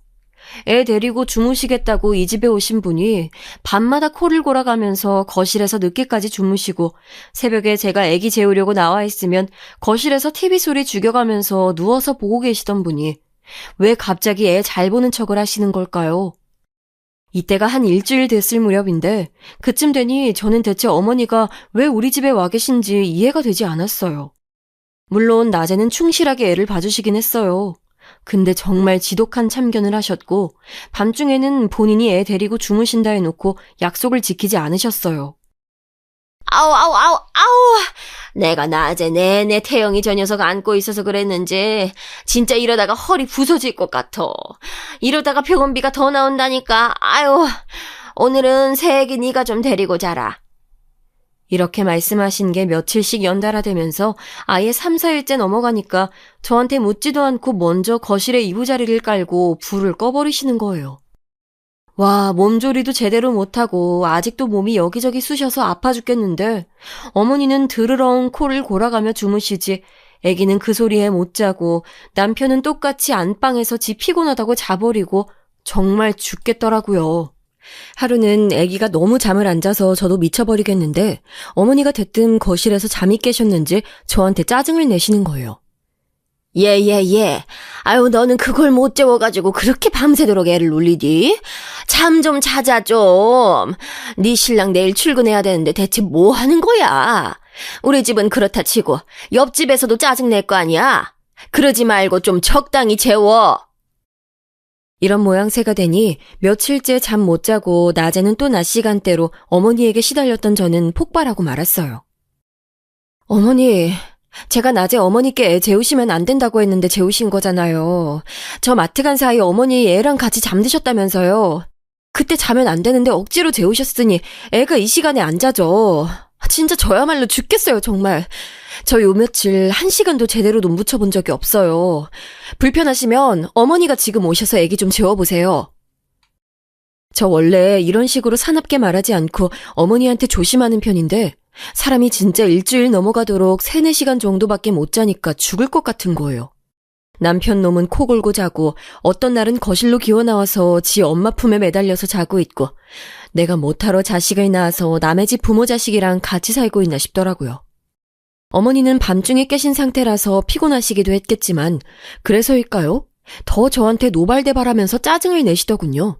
애 데리고 주무시겠다고 이 집에 오신 분이 밤마다 코를 골아가면서 거실에서 늦게까지 주무시고 새벽에 제가 애기 재우려고 나와 있으면 거실에서 TV 소리 죽여가면서 누워서 보고 계시던 분이 왜 갑자기 애 잘 보는 척을 하시는 걸까요? 이때가 한 일주일 됐을 무렵인데 그쯤 되니 저는 대체 어머니가 왜 우리 집에 와 계신지 이해가 되지 않았어요. 물론 낮에는 충실하게 애를 봐주시긴 했어요. 근데 정말 지독한 참견을 하셨고 밤중에는 본인이 애 데리고 주무신다 해놓고 약속을 지키지 않으셨어요. 아우. 내가 낮에 내내 태영이 저 녀석 안고 있어서 그랬는지 진짜 이러다가 허리 부서질 것 같아. 이러다가 병원비가 더 나온다니까. 아유, 오늘은 새애기 네가 좀 데리고 자라. 이렇게 말씀하신 게 며칠씩 연달아 되면서 아예 3, 4일째 넘어가니까 저한테 묻지도 않고 먼저 거실에 이부자리를 깔고 불을 꺼버리시는 거예요. 와, 몸조리도 제대로 못하고 아직도 몸이 여기저기 쑤셔서 아파 죽겠는데 어머니는 드르렁 코를 골아가며 주무시지 애기는 그 소리에 못 자고 남편은 똑같이 안방에서 지 피곤하다고 자버리고 정말 죽겠더라고요. 하루는 아기가 너무 잠을 안 자서 저도 미쳐버리겠는데 어머니가 대뜸 거실에서 잠이 깨셨는지 저한테 짜증을 내시는 거예요. 예. 아유, 너는 그걸 못 재워가지고 그렇게 밤새도록 애를 놀리디? 잠 좀 자자 좀. 네 신랑 내일 출근해야 되는데 대체 뭐 하는 거야? 우리 집은 그렇다 치고 옆집에서도 짜증 낼 거 아니야? 그러지 말고 좀 적당히 재워. 이런 모양새가 되니 며칠째 잠 못 자고 낮에는 또 낮 시간대로 어머니에게 시달렸던 저는 폭발하고 말았어요. 어머니, 제가 낮에 어머니께 애 재우시면 안 된다고 했는데 재우신 거잖아요. 저 마트 간 사이 어머니 애랑 같이 잠드셨다면서요. 그때 자면 안 되는데 억지로 재우셨으니 애가 이 시간에 안 자죠. 진짜 저야말로 죽겠어요, 정말. 저 요 며칠 1시간도 제대로 눈 붙여본 적이 없어요. 불편하시면 어머니가 지금 오셔서 애기 좀 재워보세요. 저 원래 이런 식으로 사납게 말하지 않고 어머니한테 조심하는 편인데 사람이 진짜 일주일 넘어가도록 3, 4시간 정도밖에 못 자니까 죽을 것 같은 거예요. 남편 놈은 코 골고 자고 어떤 날은 거실로 기어나와서 지 엄마 품에 매달려서 자고 있고 내가 못하러 자식을 낳아서 남의 집 부모 자식이랑 같이 살고 있나 싶더라고요. 어머니는 밤중에 깨신 상태라서 피곤하시기도 했겠지만 그래서일까요? 더 저한테 노발대발하면서 짜증을 내시더군요.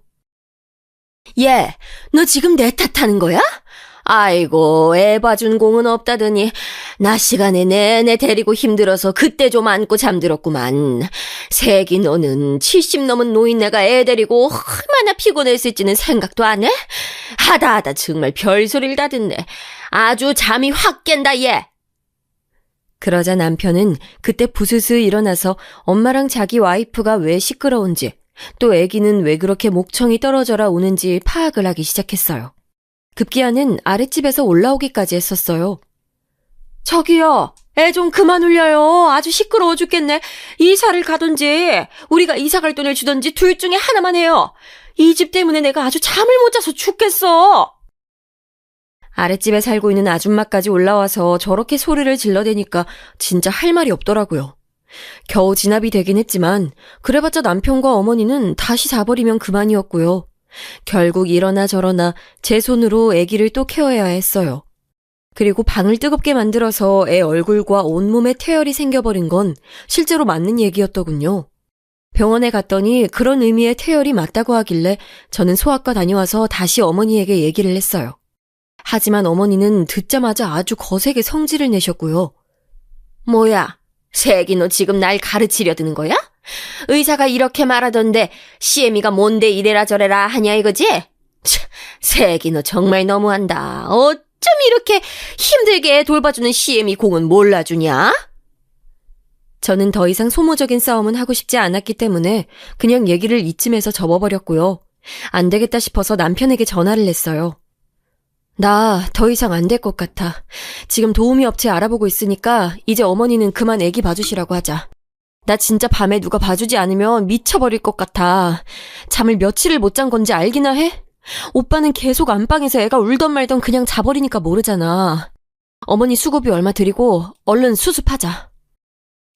얘, 너 지금 내 탓하는 거야? 아이고, 애 봐준 공은 없다더니 낮 시간에 내내 데리고 힘들어서 그때 좀 안고 잠들었구만. 새끼 너는 70 넘은 노인네가 애 데리고 얼마나 피곤했을지는 생각도 안 해? 하다 정말 별소리를 다 듣네. 아주 잠이 확 깬다 얘. 그러자 남편은 그때 부스스 일어나서 엄마랑 자기 와이프가 왜 시끄러운지 또 애기는 왜 그렇게 목청이 떨어져라 우는지 파악을 하기 시작했어요. 급기야는 아랫집에서 올라오기까지 했었어요. 저기요, 애 좀 그만 울려요. 아주 시끄러워 죽겠네. 이사를 가든지 우리가 이사 갈 돈을 주든지 둘 중에 하나만 해요. 이 집 때문에 내가 아주 잠을 못 자서 죽겠어. 아랫집에 살고 있는 아줌마까지 올라와서 저렇게 소리를 질러대니까 진짜 할 말이 없더라고요. 겨우 진압이 되긴 했지만 그래봤자 남편과 어머니는 다시 자버리면 그만이었고요. 결국 이러나 저러나 제 손으로 아기를 또 케어해야 했어요. 그리고 방을 뜨겁게 만들어서 애 얼굴과 온몸에 태열이 생겨버린 건 실제로 맞는 얘기였더군요. 병원에 갔더니 그런 의미의 태열이 맞다고 하길래 저는 소아과 다녀와서 다시 어머니에게 얘기를 했어요. 하지만 어머니는 듣자마자 아주 거세게 성질을 내셨고요. 뭐야, 새끼 너 지금 날 가르치려 드는 거야? 의사가 이렇게 말하던데 CM이가 뭔데 이래라 저래라 하냐 이거지? 새끼 너 정말 너무한다. 어쩜 이렇게 힘들게 돌봐주는 CM이 공은 몰라주냐? 저는 더 이상 소모적인 싸움은 하고 싶지 않았기 때문에 그냥 얘기를 이쯤에서 접어버렸고요. 안 되겠다 싶어서 남편에게 전화를 했어요. 나 더 이상 안 될 것 같아. 지금 도우미 업체 알아보고 있으니까 이제 어머니는 그만 애기 봐주시라고 하자. 나 진짜 밤에 누가 봐주지 않으면 미쳐버릴 것 같아. 잠을 며칠을 못 잔 건지 알기나 해? 오빠는 계속 안방에서 애가 울던 말던 그냥 자버리니까 모르잖아. 어머니 수고비 얼마 드리고 얼른 수습하자.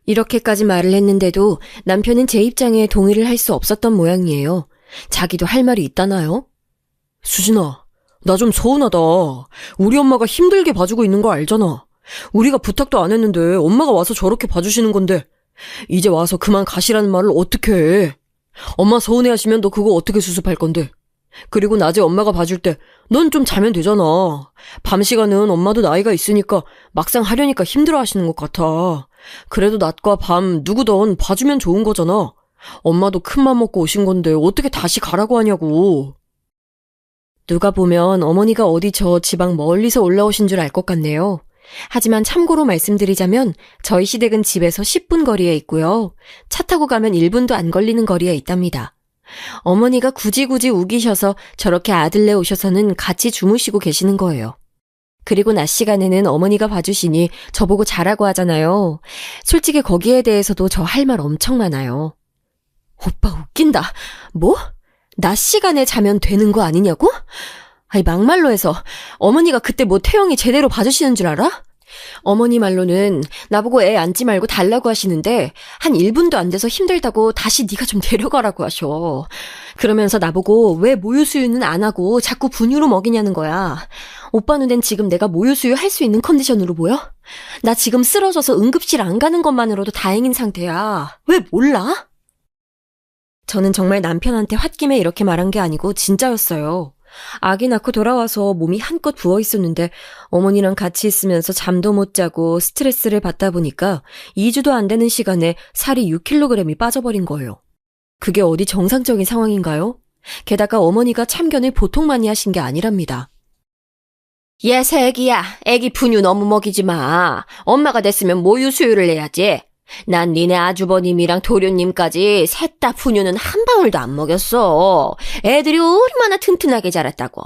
이렇게까지 말을 했는데도 남편은 제 입장에 동의를 할 수 없었던 모양이에요. 자기도 할 말이 있다나요? 수진아, 나 좀 서운하다. 우리 엄마가 힘들게 봐주고 있는 거 알잖아. 우리가 부탁도 안 했는데 엄마가 와서 저렇게 봐주시는 건데 이제 와서 그만 가시라는 말을 어떻게 해. 엄마 서운해하시면 너 그거 어떻게 수습할 건데. 그리고 낮에 엄마가 봐줄 때 넌 좀 자면 되잖아. 밤 시간은 엄마도 나이가 있으니까 막상 하려니까 힘들어하시는 것 같아. 그래도 낮과 밤 누구든 봐주면 좋은 거잖아. 엄마도 큰맘 먹고 오신 건데 어떻게 다시 가라고 하냐고. 누가 보면 어머니가 어디 저 지방 멀리서 올라오신 줄 알 것 같네요. 하지만 참고로 말씀드리자면 저희 시댁은 집에서 10분 거리에 있고요. 차 타고 가면 1분도 안 걸리는 거리에 있답니다. 어머니가 굳이 우기셔서 저렇게 아들네 오셔서는 같이 주무시고 계시는 거예요. 그리고 낮 시간에는 어머니가 봐주시니 저보고 자라고 하잖아요. 솔직히 거기에 대해서도 저 할 말 엄청 많아요. 오빠 웃긴다. 뭐? 낮 시간에 자면 되는 거 아니냐고? 아니 막말로 해서 어머니가 그때 뭐 태영이 제대로 봐주시는 줄 알아? 어머니 말로는 나보고 애 안지 말고 달라고 하시는데 한 1분도 안 돼서 힘들다고 다시 네가 좀 데려가라고 하셔. 그러면서 나보고 왜 모유수유는 안 하고 자꾸 분유로 먹이냐는 거야. 오빠 눈엔 지금 내가 모유수유 할 수 있는 컨디션으로 보여? 나 지금 쓰러져서 응급실 안 가는 것만으로도 다행인 상태야. 왜 몰라? 저는 정말 남편한테 홧김에 이렇게 말한 게 아니고 진짜였어요. 아기 낳고 돌아와서 몸이 한껏 부어 있었는데 어머니랑 같이 있으면서 잠도 못 자고 스트레스를 받다 보니까 2주도 안 되는 시간에 살이 6kg이 빠져버린 거예요. 그게 어디 정상적인 상황인가요? 게다가 어머니가 참견을 보통 많이 하신 게 아니랍니다. 얘 새끼야, 애기 분유 너무 먹이지 마. 엄마가 됐으면 모유 수유를 해야지. 난 니네 아주버님이랑 도련님까지 셋 다 분유는 한 방울도 안 먹였어. 애들이 얼마나 튼튼하게 자랐다고.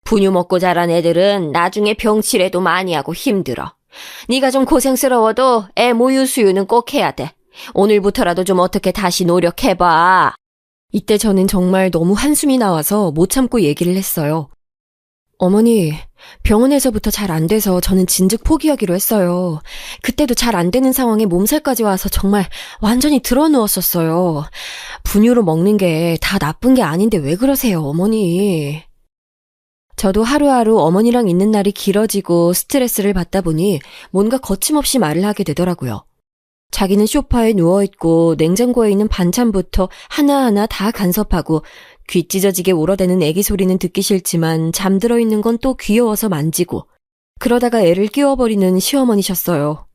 분유 먹고 자란 애들은 나중에 병치레도 많이 하고 힘들어. 네가 좀 고생스러워도 애 모유 수유는 꼭 해야 돼. 오늘부터라도 좀 어떻게 다시 노력해봐. 이때 저는 정말 너무 한숨이 나와서 못 참고 얘기를 했어요. 어머니, 병원에서부터 잘 안 돼서 저는 진즉 포기하기로 했어요. 그때도 잘 안 되는 상황에 몸살까지 와서 정말 완전히 드러누웠었어요. 분유로 먹는 게 다 나쁜 게 아닌데 왜 그러세요, 어머니? 저도 하루하루 어머니랑 있는 날이 길어지고 스트레스를 받다 보니 뭔가 거침없이 말을 하게 되더라고요. 자기는 소파에 누워있고 냉장고에 있는 반찬부터 하나하나 다 간섭하고 귀 찢어지게 울어대는 애기 소리는 듣기 싫지만 잠들어 있는 건 또 귀여워서 만지고 그러다가 애를 끼워버리는 시어머니셨어요.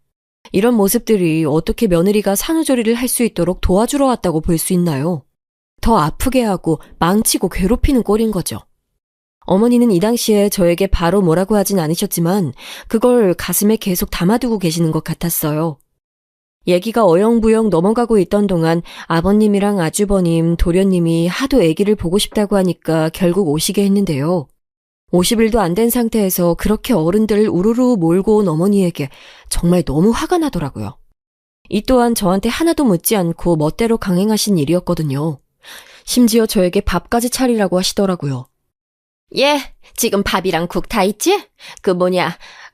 이런 모습들이 어떻게 며느리가 산후조리를 할 수 있도록 도와주러 왔다고 볼 수 있나요? 더 아프게 하고 망치고 괴롭히는 꼴인 거죠. 어머니는 이 당시에 저에게 바로 뭐라고 하진 않으셨지만 그걸 가슴에 계속 담아두고 계시는 것 같았어요. 얘기가 어영부영 넘어가고 있던 동안 아버님이랑 아주버님, 도련님이 하도 아기를 보고 싶다고 하니까 결국 오시게 했는데요. 50일도 안 된 상태에서 그렇게 어른들을 우르르 몰고 온 어머니에게 정말 너무 화가 나더라고요. 이 또한 저한테 하나도 묻지 않고 멋대로 강행하신 일이었거든요. 심지어 저에게 밥까지 차리라고 하시더라고요. 예, 지금 밥이랑 국 다 있지?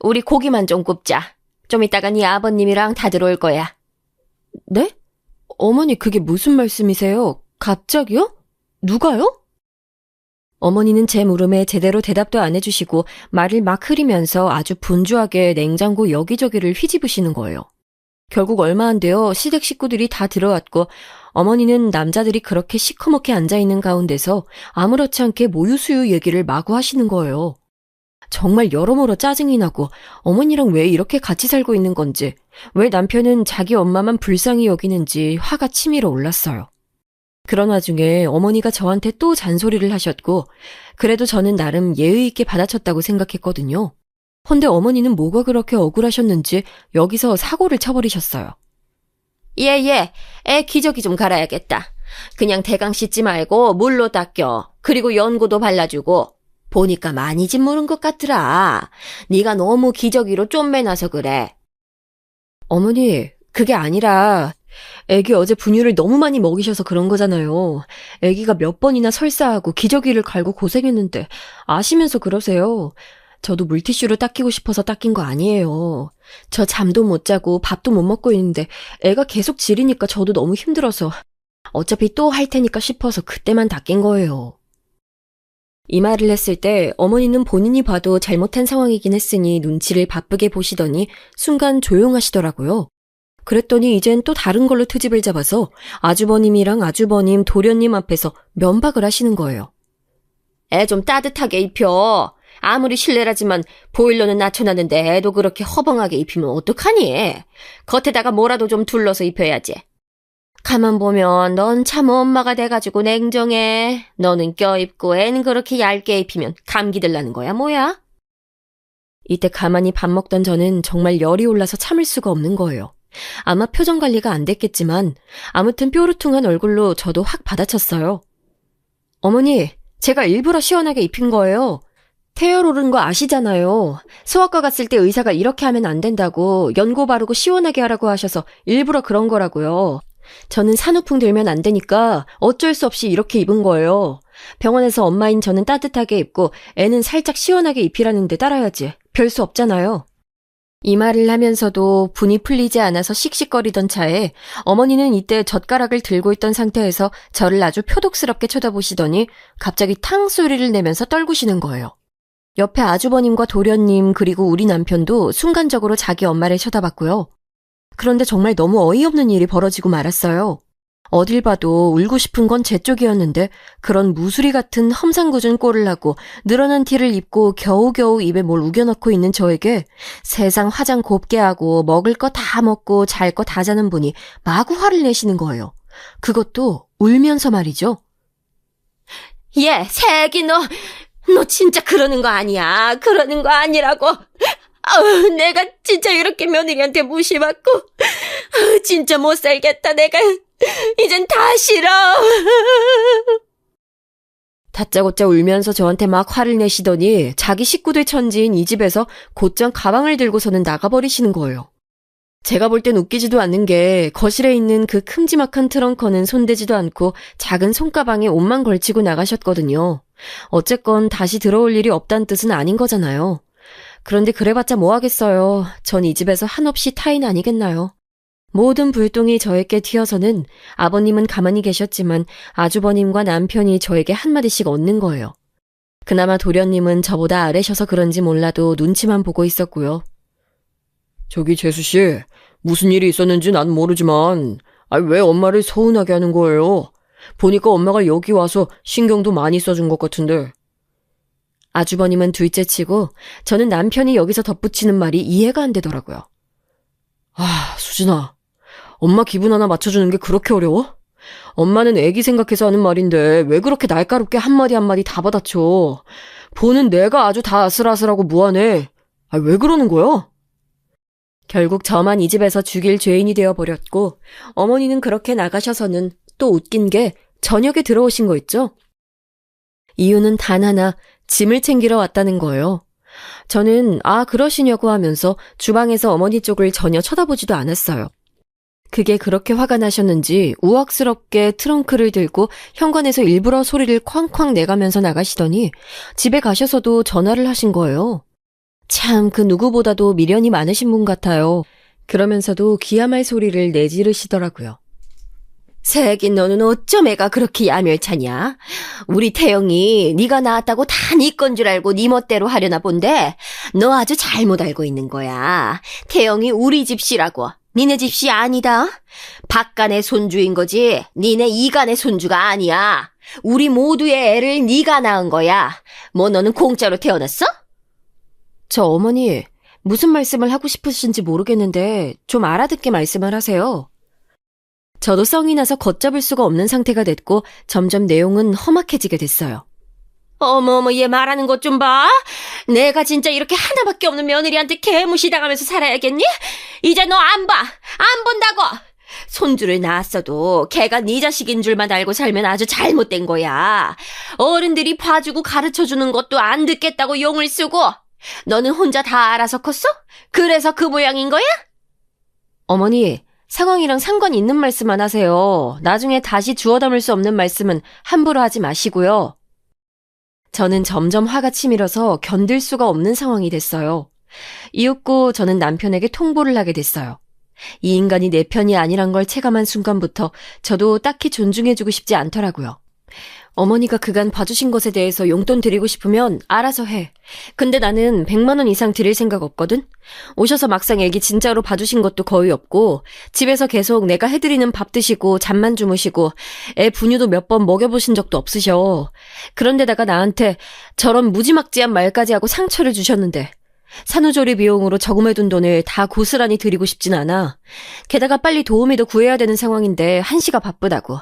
우리 고기만 좀 굽자. 좀 이따가 네 아버님이랑 다 들어올 거야. 네? 어머니 그게 무슨 말씀이세요? 갑자기요? 누가요? 어머니는 제 물음에 제대로 대답도 안 해주시고 말을 막 흐리면서 아주 분주하게 냉장고 여기저기를 휘집으시는 거예요. 결국 얼마 안 되어 시댁 식구들이 다 들어왔고 어머니는 남자들이 그렇게 시커멓게 앉아있는 가운데서 아무렇지 않게 모유수유 얘기를 마구 하시는 거예요. 정말 여러모로 짜증이 나고 어머니랑 왜 이렇게 같이 살고 있는 건지, 왜 남편은 자기 엄마만 불쌍히 여기는지 화가 치밀어 올랐어요. 그런 와중에 어머니가 저한테 또 잔소리를 하셨고, 그래도 저는 나름 예의 있게 받아쳤다고 생각했거든요. 헌데 어머니는 뭐가 그렇게 억울하셨는지 여기서 사고를 쳐버리셨어요. 예, 애 기저귀 좀 갈아야겠다. 그냥 대강 씻지 말고 물로 닦여. 그리고 연고도 발라주고. 보니까 많이 짓무른 것 같더라. 네가 너무 기저귀로 쫌매놔서 그래. 어머니, 그게 아니라 애기 어제 분유를 너무 많이 먹이셔서 그런 거잖아요. 애기가 몇 번이나 설사하고 기저귀를 갈고 고생했는데 아시면서 그러세요. 저도 물티슈로 닦이고 싶어서 닦인 거 아니에요. 저 잠도 못 자고 밥도 못 먹고 있는데 애가 계속 지리니까 저도 너무 힘들어서 어차피 또 할 테니까 싶어서 그때만 닦인 거예요. 이 말을 했을 때 어머니는 본인이 봐도 잘못한 상황이긴 했으니 눈치를 바쁘게 보시더니 순간 조용하시더라고요. 그랬더니 이젠 또 다른 걸로 트집을 잡아서 아주버님이랑 아주버님, 도련님 앞에서 면박을 하시는 거예요. 애 좀 따뜻하게 입혀. 아무리 실례라지만 보일러는 낮춰놨는데 애도 그렇게 허벙하게 입히면 어떡하니? 겉에다가 뭐라도 좀 둘러서 입혀야지. 가만 보면 넌 참 엄마가 돼가지고 냉정해. 너는 껴입고 애는 그렇게 얇게 입히면 감기 들라는 거야 뭐야? 이때 가만히 밥 먹던 저는 정말 열이 올라서 참을 수가 없는 거예요. 아마 표정 관리가 안 됐겠지만 아무튼 뾰루퉁한 얼굴로 저도 확 받아쳤어요. 어머니, 제가 일부러 시원하게 입힌 거예요. 태열 오른 거 아시잖아요. 소아과 갔을 때 의사가 이렇게 하면 안 된다고 연고 바르고 시원하게 하라고 하셔서 일부러 그런 거라고요. 저는 산후풍 들면 안 되니까 어쩔 수 없이 이렇게 입은 거예요. 병원에서 엄마인 저는 따뜻하게 입고 애는 살짝 시원하게 입히라는데 따라야지. 별 수 없잖아요. 이 말을 하면서도 분이 풀리지 않아서 씩씩거리던 차에 어머니는 이때 젓가락을 들고 있던 상태에서 저를 아주 표독스럽게 쳐다보시더니 갑자기 탕 소리를 내면서 떨구시는 거예요. 옆에 아주버님과 도련님 그리고 우리 남편도 순간적으로 자기 엄마를 쳐다봤고요. 그런데 정말 너무 어이없는 일이 벌어지고 말았어요. 어딜 봐도 울고 싶은 건 제 쪽이었는데 그런 무수리 같은 험상궂은 꼴을 하고 늘어난 티를 입고 겨우겨우 입에 뭘 우겨넣고 있는 저에게 세상 화장 곱게 하고 먹을 거 다 먹고 잘 거 다 자는 분이 마구 화를 내시는 거예요. 그것도 울면서 말이죠. 예, 새애기 너 진짜 그러는 거 아니야. 그러는 거 아니라고. 아우, 내가 진짜 이렇게 며느리한테 무시받고 진짜 못 살겠다. 내가 이젠 다 싫어. 다짜고짜 울면서 저한테 막 화를 내시더니 자기 식구들 천지인 이 집에서 곧장 가방을 들고서는 나가버리시는 거예요. 제가 볼 땐 웃기지도 않는 게 거실에 있는 그 큼지막한 트렁커는 손대지도 않고 작은 손가방에 옷만 걸치고 나가셨거든요. 어쨌건 다시 들어올 일이 없다는 뜻은 아닌 거잖아요. 그런데 그래봤자 뭐 하겠어요. 전 이 집에서 한없이 타인 아니겠나요. 모든 불똥이 저에게 튀어서는 아버님은 가만히 계셨지만 아주버님과 남편이 저에게 한마디씩 얻는 거예요. 그나마 도련님은 저보다 아래셔서 그런지 몰라도 눈치만 보고 있었고요. 저기 재수씨, 무슨 일이 있었는지 난 모르지만 왜 엄마를 서운하게 하는 거예요? 보니까 엄마가 여기 와서 신경도 많이 써준 것 같은데. 아주버님은 둘째치고 저는 남편이 여기서 덧붙이는 말이 이해가 안 되더라고요. 수진아, 엄마 기분 하나 맞춰주는 게 그렇게 어려워? 엄마는 애기 생각해서 하는 말인데 왜 그렇게 날카롭게 한마디 한마디 다 받아쳐? 보는 내가 아주 다 아슬아슬하고 무안해. 왜 그러는 거야? 결국 저만 이 집에서 죽일 죄인이 되어버렸고 어머니는 그렇게 나가셔서는 또 웃긴 게 저녁에 들어오신 거 있죠? 이유는 단 하나, 짐을 챙기러 왔다는 거예요. 저는 그러시냐고 하면서 주방에서 어머니 쪽을 전혀 쳐다보지도 않았어요. 그게 그렇게 화가 나셨는지 우악스럽게 트렁크를 들고 현관에서 일부러 소리를 쾅쾅 내가면서 나가시더니 집에 가셔서도 전화를 하신 거예요. 참 그 누구보다도 미련이 많으신 분 같아요. 그러면서도 기야말 소리를 내지르시더라고요. 새애기 너는 어쩜 애가 그렇게 야멸차냐? 우리 태영이 네가 낳았다고 다 네 건 줄 알고 네 멋대로 하려나 본데 너 아주 잘못 알고 있는 거야. 태영이 우리 집씨라고. 니네 집씨 아니다. 박간의 손주인 거지 니네 이간의 손주가 아니야. 우리 모두의 애를 네가 낳은 거야. 뭐 너는 공짜로 태어났어? 저 어머니, 무슨 말씀을 하고 싶으신지 모르겠는데 좀 알아듣게 말씀을 하세요. 저도 성이 나서 걷잡을 수가 없는 상태가 됐고 점점 내용은 험악해지게 됐어요. 어머머, 얘 말하는 것 좀 봐. 내가 진짜 이렇게 하나밖에 없는 며느리한테 개무시당하면서 살아야겠니? 이제 너 안 봐. 안 본다고. 손주를 낳았어도 걔가 네 자식인 줄만 알고 살면 아주 잘못된 거야. 어른들이 봐주고 가르쳐주는 것도 안 듣겠다고 용을 쓰고. 너는 혼자 다 알아서 컸어? 그래서 그 모양인 거야? 어머니, 상황이랑 상관 있는 말씀만 하세요. 나중에 다시 주워 담을 수 없는 말씀은 함부로 하지 마시고요. 저는 점점 화가 치밀어서 견딜 수가 없는 상황이 됐어요. 이윽고 저는 남편에게 통보를 하게 됐어요. 이 인간이 내 편이 아니란 걸 체감한 순간부터 저도 딱히 존중해주고 싶지 않더라고요. 어머니가 그간 봐주신 것에 대해서 용돈 드리고 싶으면 알아서 해. 근데 나는 100만 원 이상 드릴 생각 없거든? 오셔서 막상 애기 진짜로 봐주신 것도 거의 없고 집에서 계속 내가 해드리는 밥 드시고 잠만 주무시고 애 분유도 몇 번 먹여보신 적도 없으셔. 그런데다가 나한테 저런 무지막지한 말까지 하고 상처를 주셨는데 산후조리 비용으로 저금해둔 돈을 다 고스란히 드리고 싶진 않아. 게다가 빨리 도우미 도 구해야 되는 상황인데 한시가 바쁘다고.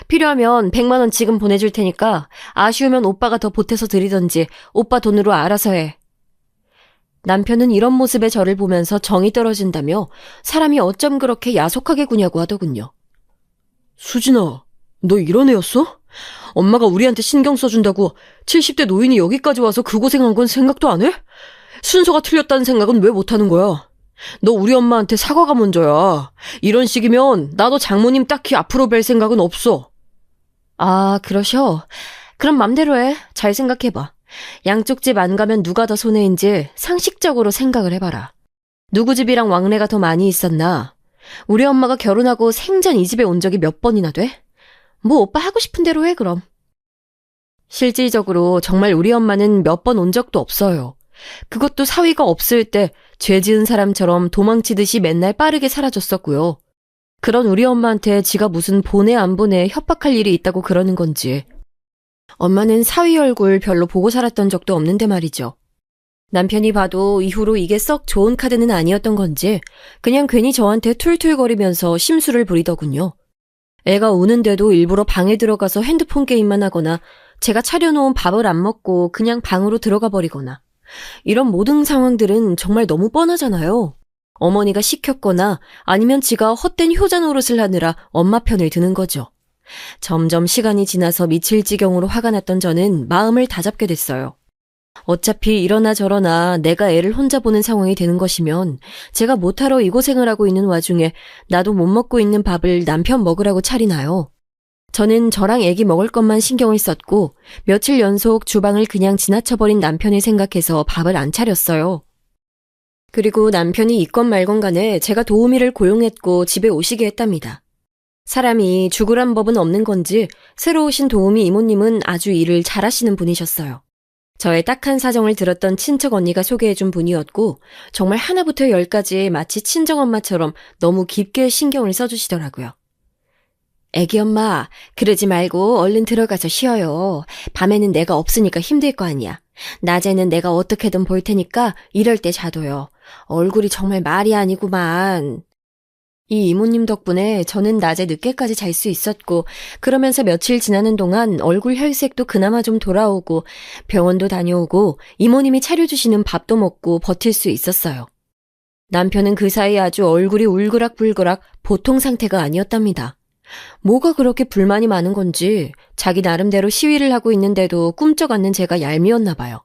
필요하면 100만 원 지금 보내줄 테니까 아쉬우면 오빠가 더 보태서 드리던지 오빠 돈으로 알아서 해. 남편은 이런 모습의 저를 보면서 정이 떨어진다며 사람이 어쩜 그렇게 야속하게 구냐고 하더군요. 수진아, 너 이런 애였어? 엄마가 우리한테 신경 써준다고 70대 노인이 여기까지 와서 그 고생한 건 생각도 안 해? 순서가 틀렸다는 생각은 왜 못하는 거야? 너 우리 엄마한테 사과가 먼저야. 이런 식이면 나도 장모님 딱히 앞으로 뵐 생각은 없어. 아, 그러셔? 그럼 맘대로 해. 잘 생각해봐. 양쪽 집 안 가면 누가 더 손해인지 상식적으로 생각을 해봐라. 누구 집이랑 왕래가 더 많이 있었나? 우리 엄마가 결혼하고 생전 이 집에 온 적이 몇 번이나 돼? 뭐 오빠 하고 싶은 대로 해 그럼. 실질적으로 정말 우리 엄마는 몇 번 온 적도 없어요. 그것도 사위가 없을 때 죄 지은 사람처럼 도망치듯이 맨날 빠르게 사라졌었고요. 그런 우리 엄마한테 지가 무슨 보내 안 보내 협박할 일이 있다고 그러는 건지. 엄마는 사위 얼굴 별로 보고 살았던 적도 없는데 말이죠. 남편이 봐도 이후로 이게 썩 좋은 카드는 아니었던 건지 그냥 괜히 저한테 툴툴거리면서 심술을 부리더군요. 애가 우는데도 일부러 방에 들어가서 핸드폰 게임만 하거나 제가 차려놓은 밥을 안 먹고 그냥 방으로 들어가 버리거나 이런 모든 상황들은 정말 너무 뻔하잖아요. 어머니가 시켰거나 아니면 지가 헛된 효자 노릇을 하느라 엄마 편을 드는 거죠. 점점 시간이 지나서 미칠 지경으로 화가 났던 저는 마음을 다잡게 됐어요. 어차피 이러나 저러나 내가 애를 혼자 보는 상황이 되는 것이면 제가 못하러 이 고생을 하고 있는 와중에 나도 못 먹고 있는 밥을 남편 먹으라고 차리나요? 저는 저랑 애기 먹을 것만 신경을 썼고 며칠 연속 주방을 그냥 지나쳐버린 남편을 생각해서 밥을 안 차렸어요. 그리고 남편이 있건 말건 간에 제가 도우미를 고용했고 집에 오시게 했답니다. 사람이 죽으란 법은 없는 건지 새로 오신 도우미 이모님은 아주 일을 잘하시는 분이셨어요. 저의 딱한 사정을 들었던 친척 언니가 소개해준 분이었고 정말 하나부터 열까지 마치 친정엄마처럼 너무 깊게 신경을 써주시더라고요. 애기 엄마, 그러지 말고 얼른 들어가서 쉬어요. 밤에는 내가 없으니까 힘들 거 아니야. 낮에는 내가 어떻게든 볼 테니까 이럴 때 자둬요. 얼굴이 정말 말이 아니구만. 이 이모님 덕분에 저는 낮에 늦게까지 잘 수 있었고 그러면서 며칠 지나는 동안 얼굴 혈색도 그나마 좀 돌아오고 병원도 다녀오고 이모님이 차려주시는 밥도 먹고 버틸 수 있었어요. 남편은 그 사이 아주 얼굴이 울그락불그락 보통 상태가 아니었답니다. 뭐가 그렇게 불만이 많은 건지 자기 나름대로 시위를 하고 있는데도 꿈쩍 않는 제가 얄미웠나 봐요.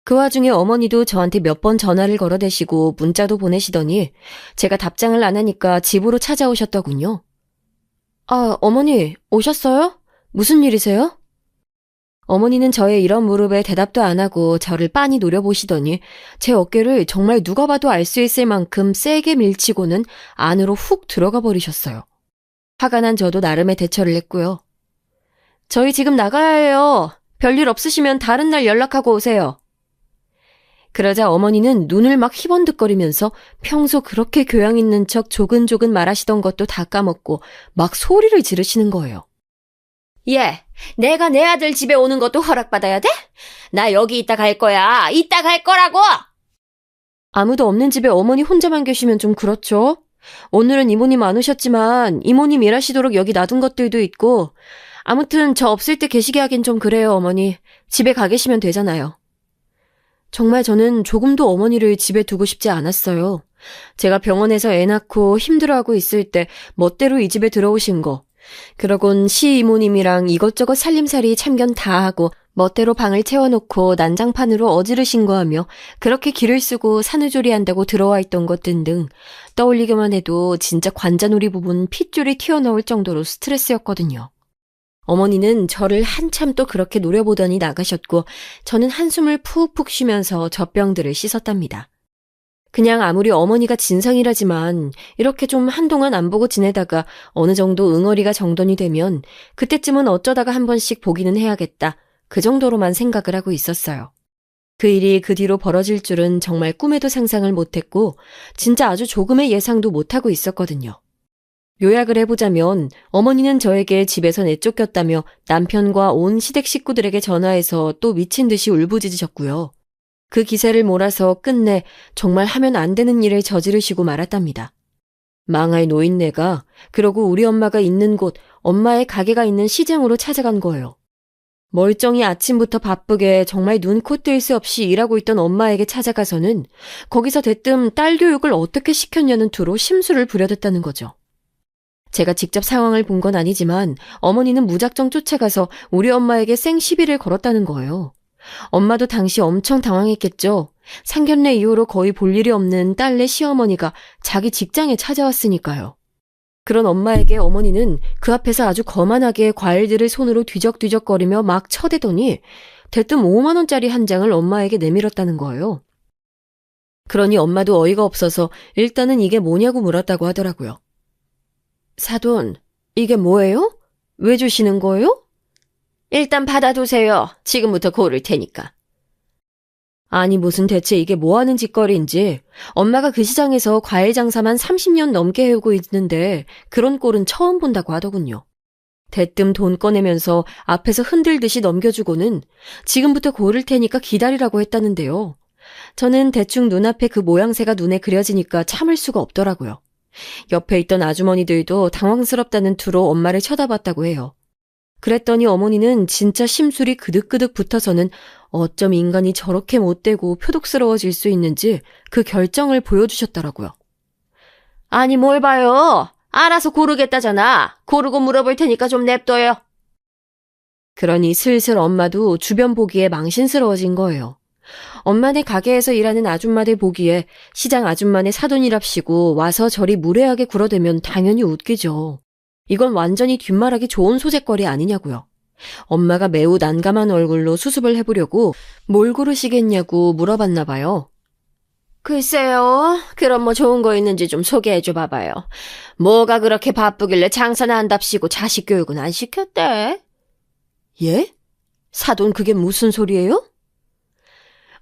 그 와중에 어머니도 저한테 몇 번 전화를 걸어대시고 문자도 보내시더니 제가 답장을 안 하니까 집으로 찾아오셨더군요. 아, 어머니 오셨어요? 무슨 일이세요? 어머니는 저의 이런 물음에 대답도 안 하고 저를 빤히 노려보시더니 제 어깨를 정말 누가 봐도 알 수 있을 만큼 세게 밀치고는 안으로 훅 들어가 버리셨어요. 화가 난 저도 나름의 대처를 했고요. 저희 지금 나가야 해요. 별일 없으시면 다른 날 연락하고 오세요. 그러자 어머니는 눈을 막 희번득거리면서 평소 그렇게 교양 있는 척 조근조근 말하시던 것도 다 까먹고 막 소리를 지르시는 거예요. 예, 내가 내 아들 집에 오는 것도 허락받아야 돼? 나 여기 있다 갈 거야. 있다 갈 거라고! 아무도 없는 집에 어머니 혼자만 계시면 좀 그렇죠? 오늘은 이모님 안 오셨지만 이모님 일하시도록 여기 놔둔 것들도 있고 아무튼 저 없을 때 계시게 하긴 좀 그래요, 어머니. 집에 가 계시면 되잖아요. 정말 저는 조금도 어머니를 집에 두고 싶지 않았어요. 제가 병원에서 애 낳고 힘들어하고 있을 때 멋대로 이 집에 들어오신 거. 그러곤 시이모님이랑 이것저것 살림살이 참견 다 하고 멋대로 방을 채워놓고 난장판으로 어지르신 거 하며 그렇게 기를 쓰고 산후조리한다고 들어와 있던 것 등등 떠올리기만 해도 진짜 관자놀이 부분 핏줄이 튀어나올 정도로 스트레스였거든요. 어머니는 저를 한참 또 그렇게 노려보더니 나가셨고 저는 한숨을 푹푹 쉬면서 젖병들을 씻었답니다. 그냥 아무리 어머니가 진상이라지만 이렇게 좀 한동안 안 보고 지내다가 어느 정도 응어리가 정돈이 되면 그때쯤은 어쩌다가 한 번씩 보기는 해야겠다. 그 정도로만 생각을 하고 있었어요. 그 일이 그 뒤로 벌어질 줄은 정말 꿈에도 상상을 못했고 진짜 아주 조금의 예상도 못하고 있었거든요. 요약을 해보자면 어머니는 저에게 집에서 내쫓겼다며 남편과 온 시댁 식구들에게 전화해서 또 미친 듯이 울부짖으셨고요. 그 기세를 몰아서 끝내 정말 하면 안 되는 일을 저지르시고 말았답니다. 망할 노인네가 그러고 우리 엄마가 있는 곳, 엄마의 가게가 있는 시장으로 찾아간 거예요. 멀쩡히 아침부터 바쁘게 정말 눈, 코 뜰 새 없이 일하고 있던 엄마에게 찾아가서는 거기서 대뜸 딸 교육을 어떻게 시켰냐는 투로 심술을 부려댔다는 거죠. 제가 직접 상황을 본 건 아니지만 어머니는 무작정 쫓아가서 우리 엄마에게 생시비를 걸었다는 거예요. 엄마도 당시 엄청 당황했겠죠. 상견례 이후로 거의 볼 일이 없는 딸네 시어머니가 자기 직장에 찾아왔으니까요. 그런 엄마에게 어머니는 그 앞에서 아주 거만하게 과일들을 손으로 뒤적뒤적거리며 막 쳐대더니 대뜸 5만 원짜리 한 장을 엄마에게 내밀었다는 거예요. 그러니 엄마도 어이가 없어서 일단은 이게 뭐냐고 물었다고 하더라고요. 사돈, 이게 뭐예요? 왜 주시는 거예요? 일단 받아두세요. 지금부터 고를 테니까. 아니 무슨 대체 이게 뭐하는 짓거리인지 엄마가 그 시장에서 과일 장사만 30년 넘게 해오고 있는데 그런 꼴은 처음 본다고 하더군요. 대뜸 돈 꺼내면서 앞에서 흔들듯이 넘겨주고는 지금부터 고를 테니까 기다리라고 했다는데요. 저는 대충 눈앞에 그 모양새가 눈에 그려지니까 참을 수가 없더라고요. 옆에 있던 아주머니들도 당황스럽다는 투로 엄마를 쳐다봤다고 해요. 그랬더니 어머니는 진짜 심술이 그득그득 붙어서는 어쩜 인간이 저렇게 못되고 표독스러워질 수 있는지 그 결정을 보여주셨더라고요. 아니 뭘 봐요. 알아서 고르겠다잖아. 고르고 물어볼 테니까 좀 냅둬요. 그러니 슬슬 엄마도 주변 보기에 망신스러워진 거예요. 엄마네 가게에서 일하는 아줌마들 보기에 시장 아줌마네 사돈이랍시고 와서 저리 무례하게 굴어대면 당연히 웃기죠. 이건 완전히 뒷말하기 좋은 소재거리 아니냐고요. 엄마가 매우 난감한 얼굴로 수습을 해보려고 뭘 고르시겠냐고 물어봤나 봐요. 글쎄요. 그럼 뭐 좋은 거 있는지 좀 소개해줘 봐봐요. 뭐가 그렇게 바쁘길래 장사나 한답시고 자식 교육은 안 시켰대? 예? 사돈 그게 무슨 소리예요?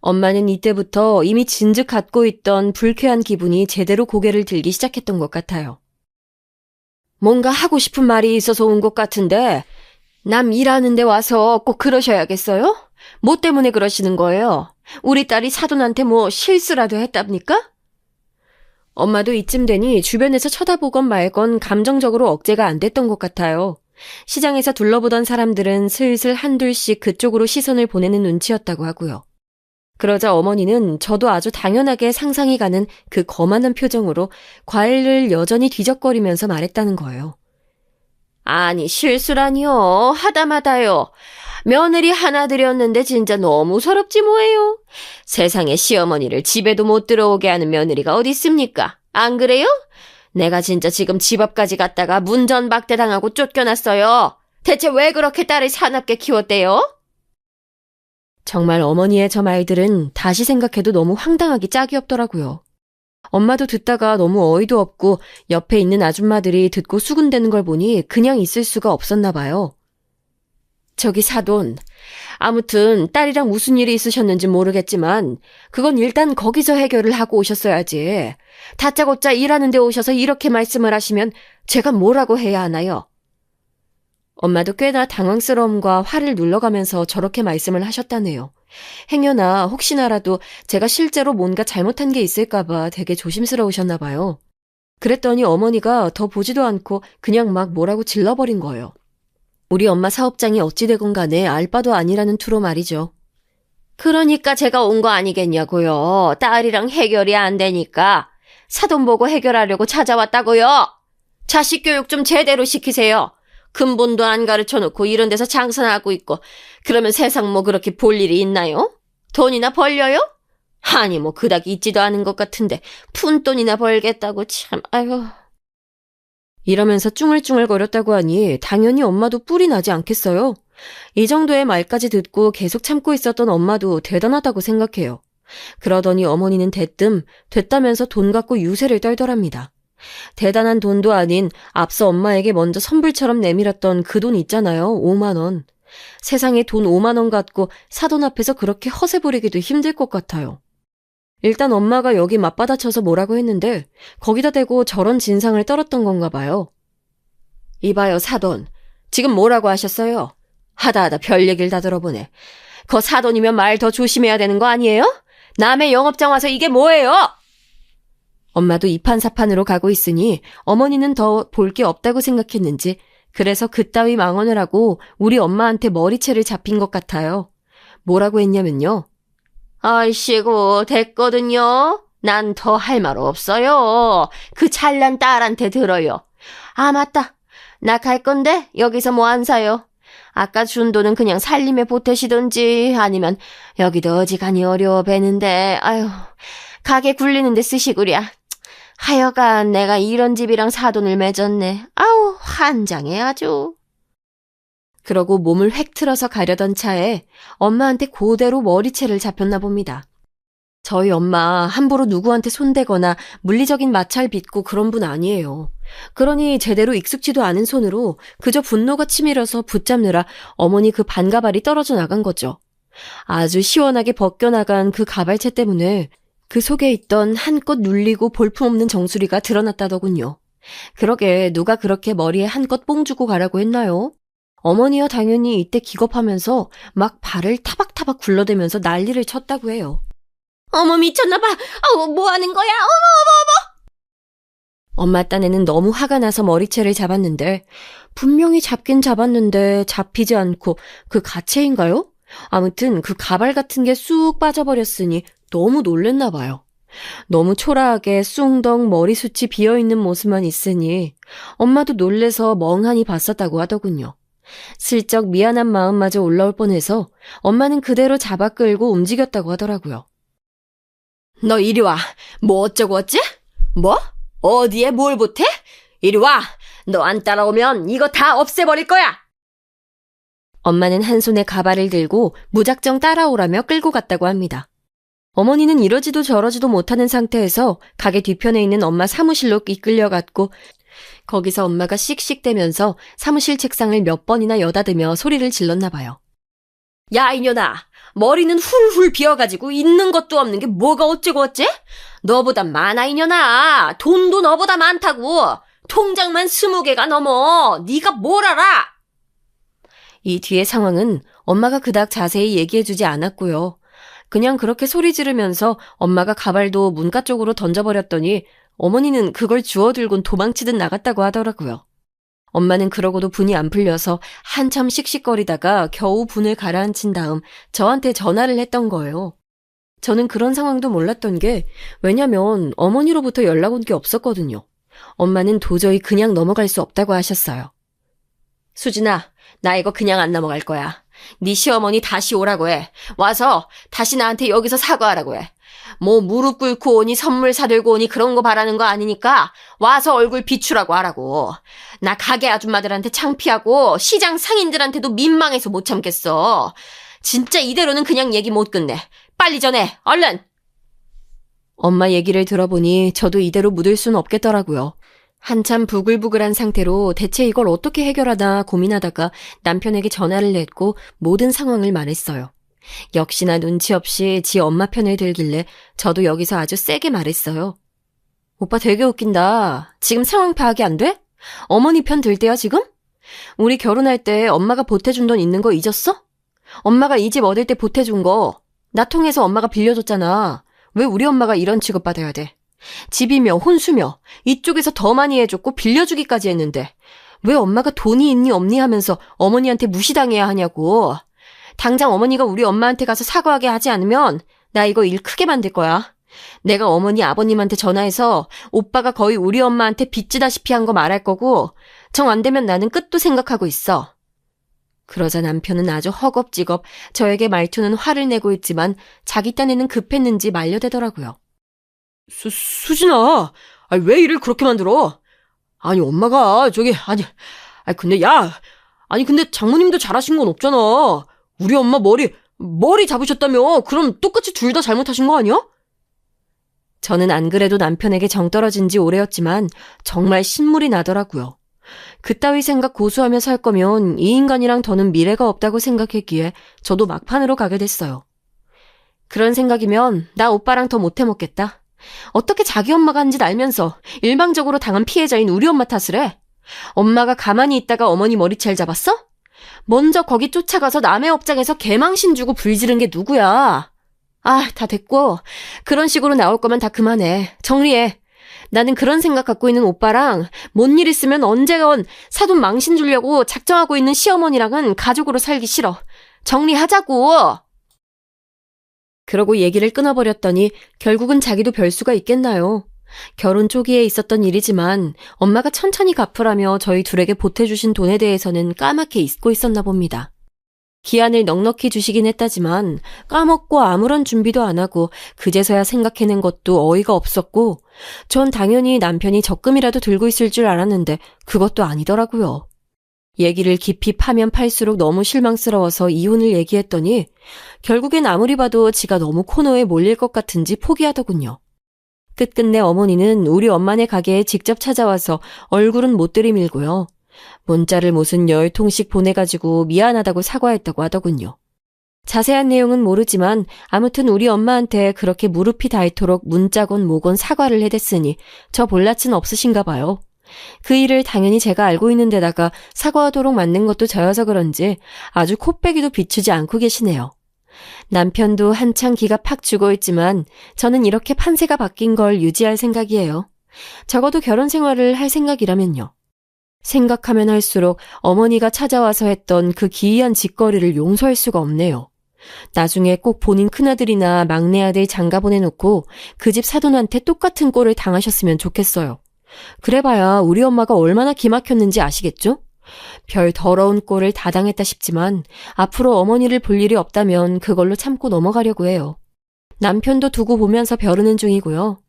엄마는 이때부터 이미 진즉 갖고 있던 불쾌한 기분이 제대로 고개를 들기 시작했던 것 같아요. 뭔가 하고 싶은 말이 있어서 온 것 같은데 남 일하는 데 와서 꼭 그러셔야겠어요? 뭐 때문에 그러시는 거예요? 우리 딸이 사돈한테 뭐 실수라도 했답니까? 엄마도 이쯤 되니 주변에서 쳐다보건 말건 감정적으로 억제가 안 됐던 것 같아요. 시장에서 둘러보던 사람들은 슬슬 한둘씩 그쪽으로 시선을 보내는 눈치였다고 하고요. 그러자 어머니는 저도 아주 당연하게 상상이 가는 그 거만한 표정으로 과일을 여전히 뒤적거리면서 말했다는 거예요. 아니 실수라니요. 하다마다요. 며느리 하나 들였는데 진짜 너무 서럽지 뭐예요. 세상에 시어머니를 집에도 못 들어오게 하는 며느리가 어디 있습니까? 안 그래요? 내가 진짜 지금 집 앞까지 갔다가 문전박대 당하고 쫓겨났어요. 대체 왜 그렇게 딸을 사납게 키웠대요? 정말 어머니의 저 말들은 다시 생각해도 너무 황당하기 짝이 없더라고요. 엄마도 듣다가 너무 어이도 없고 옆에 있는 아줌마들이 듣고 수군대는 걸 보니 그냥 있을 수가 없었나 봐요. 저기 사돈, 아무튼 딸이랑 무슨 일이 있으셨는지 모르겠지만 그건 일단 거기서 해결을 하고 오셨어야지. 다짜고짜 일하는 데 오셔서 이렇게 말씀을 하시면 제가 뭐라고 해야 하나요? 엄마도 꽤나 당황스러움과 화를 눌러가면서 저렇게 말씀을 하셨다네요. 행여나 혹시나라도 제가 실제로 뭔가 잘못한 게 있을까봐 되게 조심스러우셨나 봐요. 그랬더니 어머니가 더 보지도 않고 그냥 막 뭐라고 질러버린 거예요. 우리 엄마 사업장이 어찌되건 간에 알 바도 아니라는 투로 말이죠. 그러니까 제가 온 거 아니겠냐고요. 딸이랑 해결이 안 되니까 사돈 보고 해결하려고 찾아왔다고요. 자식 교육 좀 제대로 시키세요. 근본도 안 가르쳐놓고 이런 데서 장사하고 있고 그러면 세상 뭐 그렇게 볼 일이 있나요? 돈이나 벌려요? 아니 뭐 그닥 있지도 않은 것 같은데 푼돈이나 벌겠다고 참 아유. 이러면서 쭝얼쭝얼거렸다고 하니 당연히 엄마도 뿔이 나지 않겠어요? 이 정도의 말까지 듣고 계속 참고 있었던 엄마도 대단하다고 생각해요. 그러더니 어머니는 대뜸 됐다면서 돈 갖고 유세를 떨더랍니다. 대단한 돈도 아닌 앞서 엄마에게 먼저 선불처럼 내밀었던 그 돈 있잖아요. 5만 원. 세상에 돈 5만 원 갖고 사돈 앞에서 그렇게 허세 부리기도 힘들 것 같아요. 일단 엄마가 여기 맞받아쳐서 뭐라고 했는데 거기다 대고 저런 진상을 떨었던 건가 봐요. 이봐요 사돈. 지금 뭐라고 하셨어요? 하다하다 별 얘기를 다 들어보네. 거 사돈이면 말 더 조심해야 되는 거 아니에요? 남의 영업장 와서 이게 뭐예요? 엄마도 이판사판으로 가고 있으니 어머니는 더 볼 게 없다고 생각했는지 그래서 그따위 망언을 하고 우리 엄마한테 머리채를 잡힌 것 같아요. 뭐라고 했냐면요. 아이씨고 됐거든요. 난 더 할 말 없어요. 그 잘난 딸한테 들어요. 아 맞다. 나 갈 건데 여기서 뭐 안 사요. 아까 준 돈은 그냥 살림에 보태시던지 아니면 여기도 어지간히 어려워 배는데 아유 가게 굴리는데 쓰시구랴. 하여간 내가 이런 집이랑 사돈을 맺었네. 아우 환장해 아주. 그러고 몸을 획 틀어서 가려던 차에 엄마한테 그대로 머리채를 잡혔나 봅니다. 저희 엄마 함부로 누구한테 손대거나 물리적인 마찰 빚고 그런 분 아니에요. 그러니 제대로 익숙지도 않은 손으로 그저 분노가 치밀어서 붙잡느라 어머니 그 반가발이 떨어져 나간 거죠. 아주 시원하게 벗겨나간 그 가발채 때문에 그 속에 있던 한껏 눌리고 볼품없는 정수리가 드러났다더군요. 그러게 누가 그렇게 머리에 한껏 뽕 주고 가라고 했나요? 어머니야 당연히 이때 기겁하면서 막 발을 타박타박 굴러대면서 난리를 쳤다고 해요. 어머 미쳤나봐. 뭐 하는 거야? 엄마 딴에는 너무 화가 나서 머리채를 잡았는데 분명히 잡긴 잡았는데 잡히지 않고 그 가채인가요? 아무튼 그 가발 같은 게 쑥 빠져버렸으니 너무 놀랬나 봐요. 너무 초라하게 숭덩 머리숱이 비어있는 모습만 있으니 엄마도 놀래서 멍하니 봤었다고 하더군요. 슬쩍 미안한 마음마저 올라올 뻔해서 엄마는 그대로 잡아 끌고 움직였다고 하더라고요. 너 이리 와. 뭐 어쩌고 어째? 뭐? 어디에 뭘 보태? 이리 와. 너 안 따라오면 이거 다 없애버릴 거야. 엄마는 한 손에 가발을 들고 무작정 따라오라며 끌고 갔다고 합니다. 어머니는 이러지도 저러지도 못하는 상태에서 가게 뒤편에 있는 엄마 사무실로 이끌려갔고 거기서 엄마가 씩씩대면서 사무실 책상을 몇 번이나 여다드며 소리를 질렀나 봐요. 야 이년아, 머리는 훌훌 비어가지고 있는 것도 없는 게 뭐가 어쩌고 어째? 너보다 많아 이년아. 돈도 너보다 많다고. 통장만 20개가 넘어. 네가 뭘 알아? 이 뒤의 상황은 엄마가 그닥 자세히 얘기해주지 않았고요. 그냥 그렇게 소리 지르면서 엄마가 가발도 문가 쪽으로 던져버렸더니 어머니는 그걸 주워들곤 도망치듯 나갔다고 하더라고요. 엄마는 그러고도 분이 안 풀려서 한참 씩씩거리다가 겨우 분을 가라앉힌 다음 저한테 전화를 했던 거예요. 저는 그런 상황도 몰랐던 게 왜냐면 어머니로부터 연락 온 게 없었거든요. 엄마는 도저히 그냥 넘어갈 수 없다고 하셨어요. 수진아, 나 이거 그냥 안 넘어갈 거야. 네 시어머니 다시 오라고 해. 와서 다시 나한테 여기서 사과하라고 해. 뭐 무릎 꿇고 오니 선물 사들고 오니 그런 거 바라는 거 아니니까 와서 얼굴 비추라고 하라고. 나 가게 아줌마들한테 창피하고 시장 상인들한테도 민망해서 못 참겠어. 진짜 이대로는 그냥 얘기 못 끝내. 빨리 전해. 얼른. 엄마 얘기를 들어보니 저도 이대로 묻을 순 없겠더라고요. 한참 부글부글한 상태로 대체 이걸 어떻게 해결하나 고민하다가 남편에게 전화를 냈고 모든 상황을 말했어요. 역시나 눈치 없이 지 엄마 편을 들길래 저도 여기서 아주 세게 말했어요. 오빠 되게 웃긴다. 지금 상황 파악이 안 돼? 어머니 편 들 때야 지금? 우리 결혼할 때 엄마가 보태준 돈 있는 거 잊었어? 엄마가 이 집 얻을 때 보태준 거 나 통해서 엄마가 빌려줬잖아. 왜 우리 엄마가 이런 취급받아야 돼? 집이며 혼수며 이쪽에서 더 많이 해줬고 빌려주기까지 했는데 왜 엄마가 돈이 있니 없니 하면서 어머니한테 무시당해야 하냐고. 당장 어머니가 우리 엄마한테 가서 사과하게 하지 않으면 나 이거 일 크게 만들 거야. 내가 어머니 아버님한테 전화해서 오빠가 거의 우리 엄마한테 빚지다시피 한 거 말할 거고 정 안 되면 나는 끝도 생각하고 있어. 그러자 남편은 아주 허겁지겁 저에게 말투는 화를 내고 있지만 자기 딴에는 급했는지 말려대더라고요. 수진아, 왜 일을 그렇게 만들어? 아니, 엄마가, 근데 근데 장모님도 잘하신 건 없잖아. 우리 엄마 머리 잡으셨다며? 그럼 똑같이 둘 다 잘못하신 거 아니야? 저는 안 그래도 남편에게 정 떨어진 지 오래였지만 정말 신물이 나더라고요. 그따위 생각 고수하며 살 거면 이 인간이랑 더는 미래가 없다고 생각했기에 저도 막판으로 가게 됐어요. 그런 생각이면 나 오빠랑 더 못해 먹겠다. 어떻게 자기 엄마가 한 짓 알면서 일방적으로 당한 피해자인 우리 엄마 탓을 해? 엄마가 가만히 있다가 어머니 머리채를 잡았어? 먼저 거기 쫓아가서 남의 업장에서 개망신 주고 불지른 게 누구야? 아, 다 됐고 그런 식으로 나올 거면 다 그만해. 정리해. 나는 그런 생각 갖고 있는 오빠랑 뭔 일 있으면 언제건 사돈 망신 주려고 작정하고 있는 시어머니랑은 가족으로 살기 싫어. 정리하자고. 그러고 얘기를 끊어버렸더니 결국은 자기도 별수가 있겠나요. 결혼 초기에 있었던 일이지만 엄마가 천천히 갚으라며 저희 둘에게 보태주신 돈에 대해서는 까맣게 잊고 있었나 봅니다. 기한을 넉넉히 주시긴 했다지만 까먹고 아무런 준비도 안 하고 그제서야 생각해낸 것도 어이가 없었고 전 당연히 남편이 적금이라도 들고 있을 줄 알았는데 그것도 아니더라고요. 얘기를 깊이 파면 팔수록 너무 실망스러워서 이혼을 얘기했더니 결국엔 아무리 봐도 지가 너무 코너에 몰릴 것 같은지 포기하더군요. 끝끝내 어머니는 우리 엄마네 가게에 직접 찾아와서 얼굴은 못 들이밀고요. 문자를 무슨 10통씩 보내가지고 미안하다고 사과했다고 하더군요. 자세한 내용은 모르지만 아무튼 우리 엄마한테 그렇게 무릎이 닳도록 문자건 뭐건 사과를 해댔으니 저 볼낯은 없으신가 봐요. 그 일을 당연히 제가 알고 있는 데다가 사과하도록 만든 것도 저여서 그런지 아주 코빼기도 비추지 않고 계시네요. 남편도 한창 기가 팍 죽어 있지만 저는 이렇게 판세가 바뀐 걸 유지할 생각이에요. 적어도 결혼 생활을 할 생각이라면요. 생각하면 할수록 어머니가 찾아와서 했던 그 기이한 짓거리를 용서할 수가 없네요. 나중에 꼭 본인 큰아들이나 막내 아들 장가 보내놓고 그 집 사돈한테 똑같은 꼴을 당하셨으면 좋겠어요. 그래봐야 우리 엄마가 얼마나 기막혔는지 아시겠죠? 별 더러운 꼴을 다 당했다 싶지만 앞으로 어머니를 볼 일이 없다면 그걸로 참고 넘어가려고 해요. 남편도 두고 보면서 벼르는 중이고요.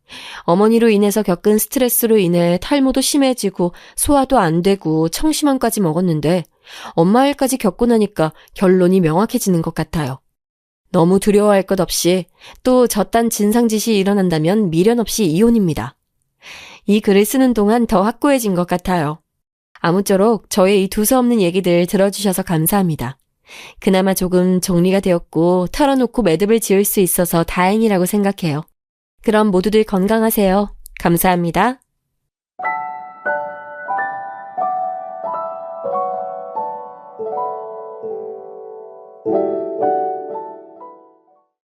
어머니로 인해서 겪은 스트레스로 인해 탈모도 심해지고 소화도 안 되고 청심환까지 먹었는데 엄마 일까지 겪고 나니까 결론이 명확해지는 것 같아요. 너무 두려워할 것 없이 또 저딴 진상짓이 일어난다면 미련 없이 이혼입니다. 이 글을 쓰는 동안 더 확고해진 것 같아요. 아무쪼록 저의 이 두서없는 얘기들 들어주셔서 감사합니다. 그나마 조금 정리가 되었고 털어놓고 매듭을 지을 수 있어서 다행이라고 생각해요. 그럼 모두들 건강하세요. 감사합니다.